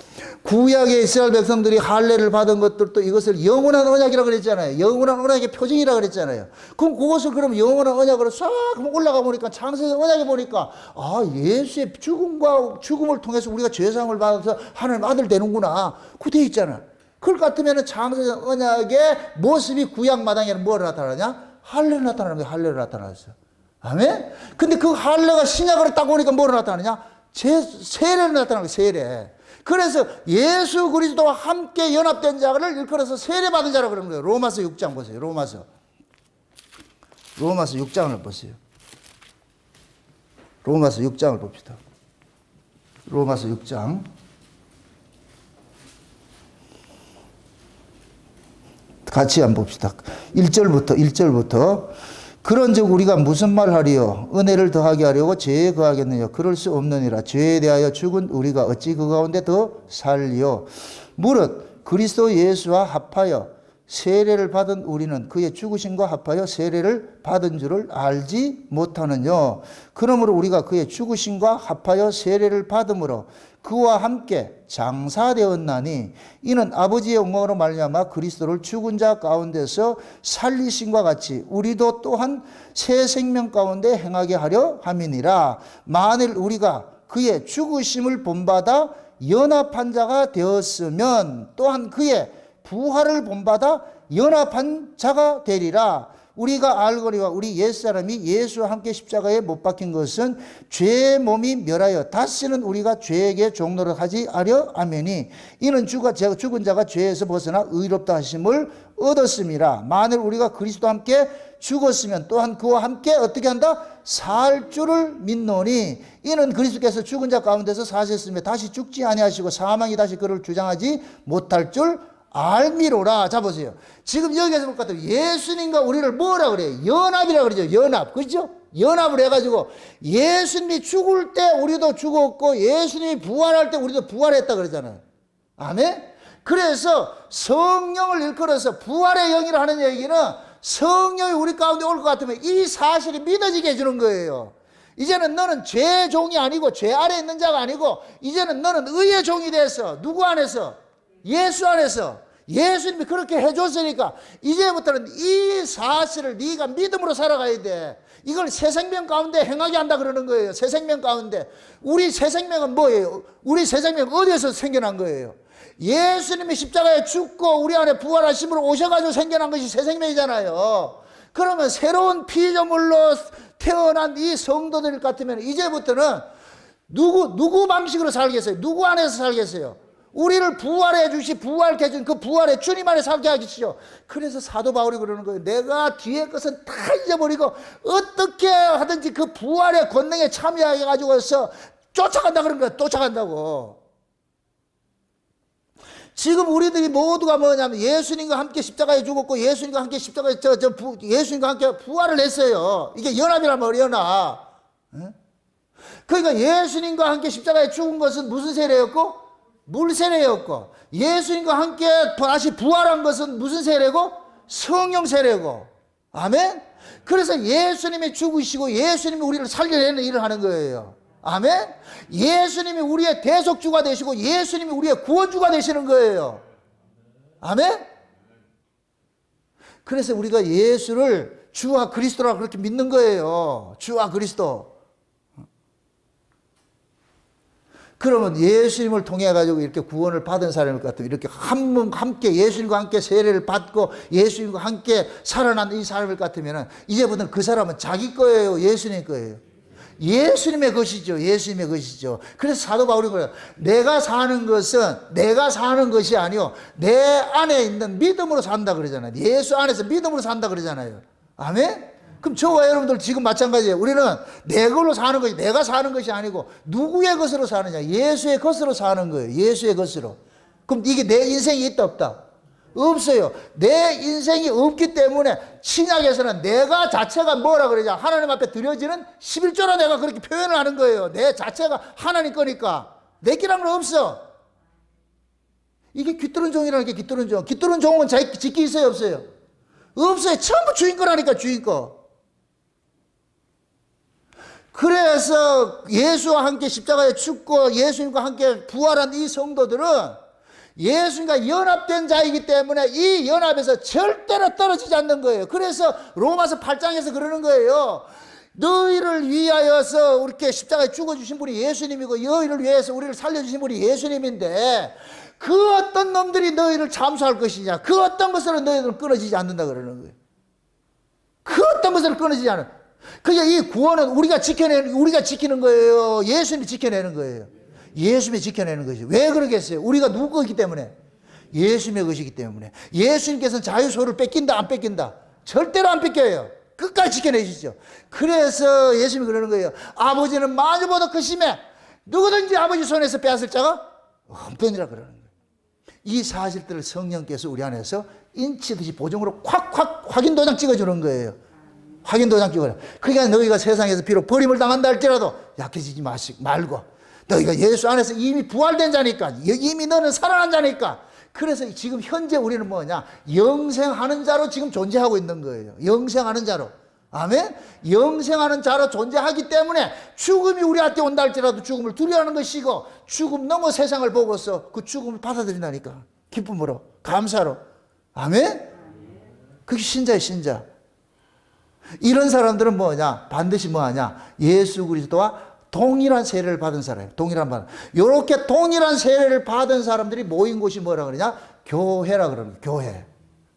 구약의 이스라엘 백성들이 할례를 받은 것들도 이것을 영원한 언약이라고 그랬잖아요. 영원한 언약의 표징이라고 그랬잖아요. 그럼 그것을 그럼 영원한 언약으로 싹 올라가 보니까 창세기 언약에 보니까 아 예수의 죽음을 통해서 우리가 죄사함을 받아서 하나님 아들 되는구나. 그거 돼 있잖아. 그럴 것 같으면 창세전 언약의 모습이 구약 마당에는 뭐로 나타나냐? 할례로 나타나는 거예요. 할례로 나타났어요. 아멘? 근데 그 할례가 신약으로 딱 오니까 뭐로 나타나냐? 세례로 나타나는 거예요. 세례. 그래서 예수 그리스도와 함께 연합된 자를 일컬어서 세례받은 자라고 그러는 거예요. 로마서 6장 보세요. 로마서 6장을 보세요. 로마서 6장을 봅시다. 로마서 6장. 같이 한번 봅시다. 1절부터. 그런즉 우리가 무슨 말 하리요? 은혜를 더하게 하려고 죄에 거하겠느냐? 그럴 수 없느니라. 죄에 대하여 죽은 우리가 어찌 그 가운데 더 살리요? 무릇 그리스도 예수와 합하여 세례를 받은 우리는 그의 죽으심과 합하여 세례를 받은 줄을 알지 못하느냐? 그러므로 우리가 그의 죽으심과 합하여 세례를 받음으로 그와 함께 장사되었나니 이는 아버지의 영광으로 말미암아 그리스도를 죽은 자 가운데서 살리심과 같이 우리도 또한 새 생명 가운데 행하게 하려 함이니라. 만일 우리가 그의 죽으심을 본받아 연합한 자가 되었으면 또한 그의 부활을 본받아 연합한 자가 되리라. 우리가 알거니와 우리 옛사람이 예수와 함께 십자가에 못 박힌 것은 죄의 몸이 멸하여 다시는 우리가 죄에게 종노릇 하지 않으려 하매니 이는 죽은 자가 죄에서 벗어나 의롭다 하심을 얻었음이라. 만일 우리가 그리스도와 함께 죽었으면 또한 그와 함께 어떻게 한다? 살 줄을 믿노니 이는 그리스도께서 죽은 자 가운데서 사셨으며 다시 죽지 아니하시고 사망이 다시 그를 주장하지 못할 줄 알미로라. 자 보세요. 지금 여기에서 볼 것 같아요. 예수님과 우리를 뭐라 그래요? 연합이라 그러죠. 연합. 그렇죠? 연합을 해가지고 예수님이 죽을 때 우리도 죽었고 예수님이 부활할 때 우리도 부활했다 그러잖아요. 아멘? 그래서 성령을 일컬어서 부활의 영이라 하는 얘기는 성령이 우리 가운데 올 것 같으면 이 사실이 믿어지게 해주는 거예요. 이제는 너는 죄의 종이 아니고 죄 아래 있는 자가 아니고 이제는 너는 의의 종이 됐어. 누구 안에서? 예수 안에서. 예수님이 그렇게 해줬으니까 이제부터는 이 사실을 네가 믿음으로 살아가야 돼. 이걸 새 생명 가운데 행하게 한다 그러는 거예요. 새 생명 가운데. 우리 새 생명은 뭐예요? 우리 새 생명은 어디에서 생겨난 거예요? 예수님이 십자가에 죽고 우리 안에 부활하심으로 오셔가지고 생겨난 것이 새 생명이잖아요. 그러면 새로운 피조물로 태어난 이 성도들 같으면 이제부터는 누구 방식으로 살겠어요? 누구 안에서 살겠어요? 우리를 부활해 부활케 해준 그 부활의 주님 안에 살게 하시죠. 그래서 사도 바울이 그러는 거예요. 내가 뒤의 것은 다 잊어버리고 어떻게 하든지 그 부활의 권능에 참여해 가지고서 쫓아간다 그런 거야. 쫓아간다고. 지금 우리들이 모두가 뭐냐면 예수님과 함께 십자가에 죽었고 예수님과 함께 십자가에 예수님과 함께 부활을 했어요. 이게 연합이란 말이야. 연합. 그러니까 예수님과 함께 십자가에 죽은 것은 무슨 세례였고? 물세례였고 예수님과 함께 다시 부활한 것은 무슨 세례고? 성령 세례고. 아멘? 그래서 예수님이 죽으시고 예수님이 우리를 살려내는 일을 하는 거예요. 아멘? 예수님이 우리의 대속주가 되시고 예수님이 우리의 구원주가 되시는 거예요. 아멘? 그래서 우리가 예수를 주와 그리스도라고 그렇게 믿는 거예요. 주와 그리스도. 그러면 예수님을 통해 가지고 이렇게 구원을 받은 사람일 것 같아요. 이렇게 함께 예수님과 함께 세례를 받고 예수님과 함께 살아난 이 사람일 것 같으면 이제부터는 그 사람은 자기 거예요. 예수님 거예요. 예수님의 것이죠. 예수님의 것이죠. 그래서 사도 바울이 그래요. 내가 사는 것이 아니요 내 안에 있는 믿음으로 산다 그러잖아요. 예수 안에서 믿음으로 산다 그러잖아요. 아멘? 그럼 저와 여러분들 지금 마찬가지예요. 우리는 내 걸로 사는 것이 내가 사는 것이 아니고 누구의 것으로 사느냐? 예수의 것으로 사는 거예요. 예수의 것으로. 그럼 이게 내 인생이 있다 없다? 없어요. 내 인생이 없기 때문에 신약에서는 내가 자체가 뭐라 그러냐? 하나님 앞에 드려지는 11조로 내가 그렇게 표현을 하는 거예요. 내 자체가 하나님 거니까. 내 끼란 건 없어. 이게 귀뚜른 종이라는 게 귀뚜른 종. 귀뚜른 종은 짓기 있어요 없어요? 없어요. 전부 주인 거라니까 주인 거. 그래서 예수와 함께 십자가에 죽고 예수님과 함께 부활한 이 성도들은 예수님과 연합된 자이기 때문에 이 연합에서 절대로 떨어지지 않는 거예요. 그래서 로마서 8장에서 그러는 거예요. 너희를 위하여서 이렇게 십자가에 죽어주신 분이 예수님이고 너희를 위해서 우리를 살려주신 분이 예수님인데 그 어떤 놈들이 너희를 참수할 것이냐, 그 어떤 것으로 너희들은 끊어지지 않는다 그러는 거예요. 그 어떤 것으로 끊어지지 않아. 그러니까 이 구원은 우리가 지키는 거예요, 예수님이 지켜내는 거예요. 예수님이 지켜내는 것이. 왜 그러겠어요? 우리가 누구 거기 때문에? 예수님의 것이기 때문에. 예수님께서는 자유소를 뺏긴다 안 뺏긴다? 절대로 안 뺏겨요. 끝까지 지켜내시죠. 그래서 예수님이 그러는 거예요. 아버지는 마녀보다 크심에 누구든지 아버지 손에서 빼앗을 자가 없느니라 그러는 거예요. 이 사실들을 성령께서 우리 안에서 인치듯이 보증으로 콱콱 확인도장 찍어주는 거예요. 확인도장 찍어요. 그러니까 너희가 세상에서 비록 버림을 당한다 할지라도 약해지지 말고, 너희가 예수 안에서 이미 부활된 자니까, 이미 너는 살아난 자니까. 그래서 지금 현재 우리는 뭐냐, 영생하는 자로 지금 존재하고 있는 거예요. 영생하는 자로. 아멘? 영생하는 자로 존재하기 때문에 죽음이 우리한테 온다 할지라도 죽음을 두려워하는 것이고, 죽음 넘어 세상을 보고서 그 죽음을 받아들인다니까. 기쁨으로, 감사로. 아멘? 그게 신자예요, 신자. 이런 사람들은 뭐냐, 반드시 뭐하냐, 예수 그리스도와 동일한 세례를 받은 사람이에요. 이렇게 동일한 세례를 받은 사람들이 모인 곳이 뭐라 그러냐, 교회라 그러는 거예요. 교회.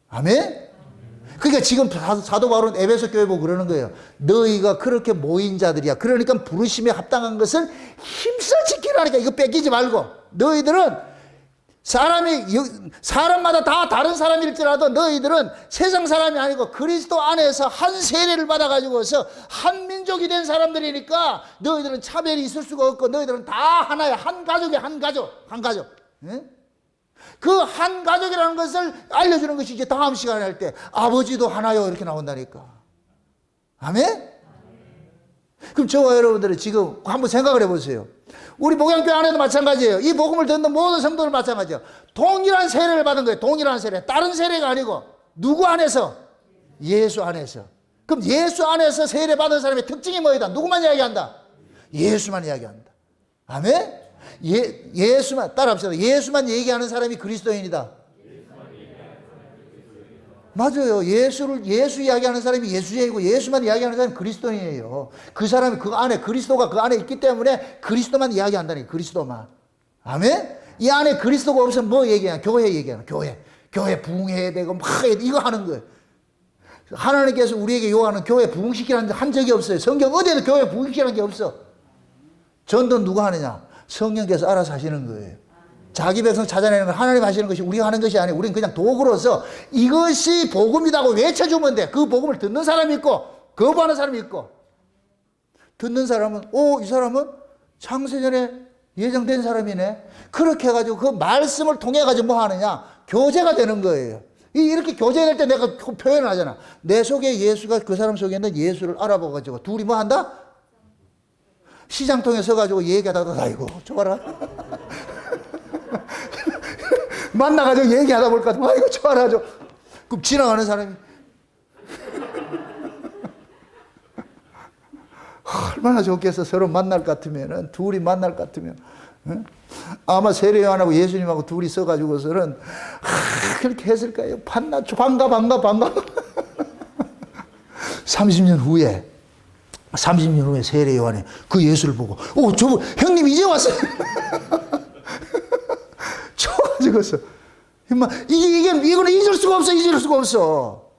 아멘? 그러니까 지금 사도 바울은 에베소 교회 보고 그러는 거예요. 너희가 그렇게 모인 자들이야. 그러니까 부르심에 합당한 것을 힘써 지키라니까. 이거 뺏기지 말고. 너희들은 사람마다 다 다른 사람일지라도 너희들은 세상 사람이 아니고 그리스도 안에서 한 세례를 받아가지고서 한 민족이 된 사람들이니까 너희들은 차별이 있을 수가 없고 너희들은 다 하나야. 한 가족이야. 한 가족. 응? 그 한 가족이라는 것을 알려주는 것이 이제 다음 시간에 할 때 아버지도 하나요 이렇게 나온다니까. 아멘? 그럼 저와 여러분들은 지금 한번 생각을 해보세요. 우리 목양교회 안에도 마찬가지예요. 이 복음을 듣는 모든 성도들 마찬가지예요. 동일한 세례를 받은 거예요. 동일한 세례. 다른 세례가 아니고 누구 안에서? 예수 안에서. 그럼 예수 안에서 세례 받은 사람의 특징이 뭐이다? 누구만 이야기한다? 예수만 이야기한다. 아멘? 예수만, 따라합시다. 예수만 얘기하는 사람이 그리스도인이다. 맞아요. 예수 이야기하는 사람이 예수쟁이고 예수만 이야기하는 사람이 그리스도인이에요. 그 사람이 그 안에, 그리스도가 그 안에 있기 때문에 그리스도만 이야기한다니, 그리스도만. 아멘? 이 안에 그리스도가 없으면 뭐 얘기하냐? 교회 얘기하는, 교회 부흥해야 되고 막 이거 하는 거예요. 하나님께서 우리에게 요하는 교회 부흥시키라는 한 적이 없어요. 성경 어디에도 교회 부흥시키라는 게 없어. 전도는 누가 하느냐? 성령께서 알아서 하시는 거예요. 자기 백성 찾아내는 걸 하나님 하시는 것이 우리가 하는 것이 아니고 우리는 그냥 도구로서 이것이 복음이라고 외쳐주면 돼. 그 복음을 듣는 사람이 있고 거부하는 사람이 있고, 듣는 사람은 이 사람은 창세전에 예정된 사람이네. 그렇게 해가지고 그 말씀을 통해가지고 뭐 하느냐, 교제가 되는 거예요. 이렇게 교제될 때 내가 표현을 하잖아. 내 속에 예수가 그 사람 속에 있는 예수를 알아봐가지고 둘이 뭐 한다? 시장통에 서가지고 얘기하다가 아이고 좋아라. 만나가지고 얘기하다 볼까 아이고 좋아라. 그럼 지나가는 사람이 얼마나 좋겠어. 서로 만날 것 같으면은, 둘이 만날 것 같으면. 응? 아마 세례 요한하고 예수님하고 둘이 서가지고서는 그렇게 했을 거예요. 반가 30년 후에 세례 요한이 그 예수를 보고 저분 형님 이제 왔어요. 좋아지겠어. 이거는 잊을 수가 없어.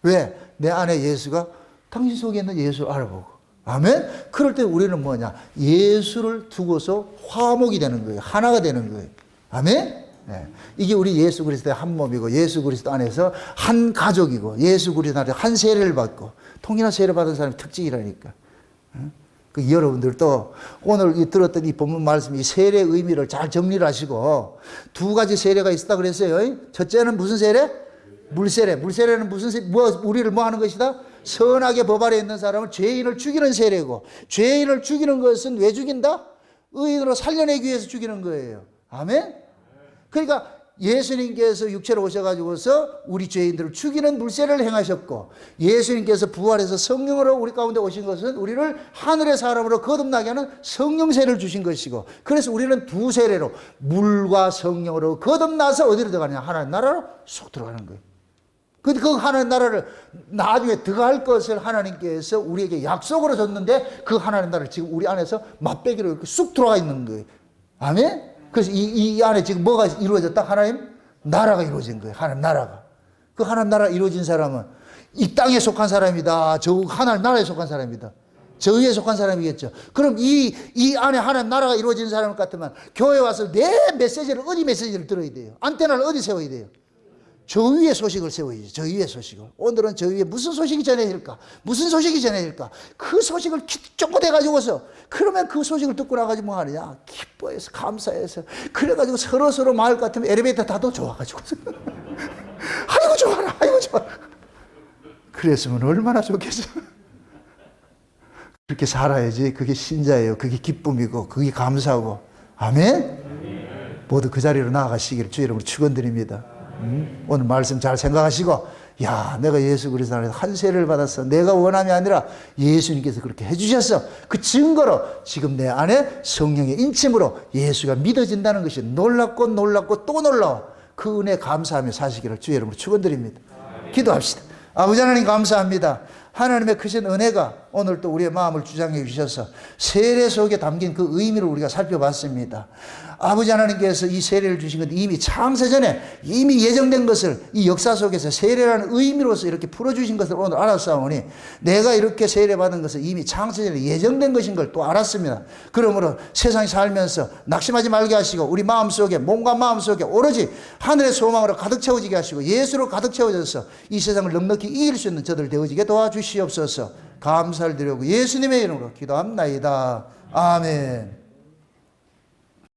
왜? 내 안에 예수가 당신 속에 있는 예수를 알아보고. 아멘? 그럴 때 우리는 뭐냐? 예수를 두고서 화목이 되는 거예요. 하나가 되는 거예요. 아멘? 네. 이게 우리 예수 그리스도의 한 몸이고 예수 그리스도 안에서 한 가족이고 예수 그리스도 안에서 한 세례를 받고 통일한 세례 받은 사람의 특징이라니까. 그 여러분들도 오늘 들었던 이 본문 말씀이 세례의 의미를 잘 정리를 하시고, 두 가지 세례가 있다 그랬어요. 첫째는 무슨 세례? 물세례. 물세례는 우리를 뭐 하는 것이다? 선하게 법 아래 있는 사람을 죄인을 죽이는 세례고, 죄인을 죽이는 것은 왜 죽인다? 의인으로 살려내기 위해서 죽이는 거예요. 아멘? 그러니까 예수님께서 육체로 오셔가지고서 우리 죄인들을 죽이는 물세례를 행하셨고, 예수님께서 부활해서 성령으로 우리 가운데 오신 것은 우리를 하늘의 사람으로 거듭나게 하는 성령세를 주신 것이고, 그래서 우리는 두 세례로 물과 성령으로 거듭나서 어디로 들어가느냐? 하나님 나라로 쏙 들어가는 거예요. 근데 그 하나님 나라를 나중에 들어갈 것을 하나님께서 우리에게 약속으로 줬는데, 그 하나님 나라를 지금 우리 안에서 맛배기로 이렇게 쑥 들어가 있는 거예요. 아멘? 그래서 이 안에 지금 뭐가 이루어졌다? 하나님 나라가 이루어진 거예요. 하나님 나라가. 그 하나님 나라 이루어진 사람은 이 땅에 속한 사람이다. 저 하나님 나라에 속한 사람이다. 저 위에 속한 사람이겠죠. 그럼 이 안에 하나님 나라가 이루어진 사람 같으면 교회 와서 내 메시지를 어디 메시지를 들어야 돼요? 안테나를 어디 세워야 돼요? 저 위에 소식을 세워야죠. 저 위에 소식을. 오늘은 저 위에 무슨 소식이 전해질까? 무슨 소식이 전해질까? 그 소식을 쫓고대 가지고서 그러면 그 소식을 듣고 나가지고 뭐 하느냐? 기뻐해서 감사해서 그래가지고 서로 마을 같으면 엘리베이터 타도 좋아가지고 아이고 좋아라, 아이고 좋아라. 그랬으면 얼마나 좋겠어. 그렇게 살아야지. 그게 신자예요. 그게 기쁨이고 그게 감사하고. 아멘. 모두 그 자리로 나아가시기를 주 이름으로 축원드립니다. 오늘 말씀 잘 생각하시고, 야, 내가 예수 그리스도 안에서 한 세례를 받았어. 내가 원함이 아니라 예수님께서 그렇게 해주셨어. 그 증거로 지금 내 안에 성령의 인침으로 예수가 믿어진다는 것이 놀랍고 놀랍고 또 놀라워. 그 은혜 감사하며 사시기를 주의 이름으로 축원드립니다. 기도합시다. 아버지 하나님 감사합니다. 하나님의 크신 은혜가 오늘 또 우리의 마음을 주장해 주셔서 세례 속에 담긴 그 의미를 우리가 살펴봤습니다. 아버지 하나님께서 이 세례를 주신 것 이미 창세전에 이미 예정된 것을 이 역사 속에서 세례라는 의미로서 이렇게 풀어주신 것을 오늘 알았사오니 내가 이렇게 세례받은 것은 이미 창세전에 예정된 것인 걸 또 알았습니다. 그러므로 세상에 살면서 낙심하지 말게 하시고 우리 마음속에 몸과 마음속에 오로지 하늘의 소망으로 가득 채워지게 하시고 예수로 가득 채워져서 이 세상을 넉넉히 이길 수 있는 저들 되어지게 도와주시옵소서. 감사를 드리고 예수님의 이름으로 기도합나이다. 아멘.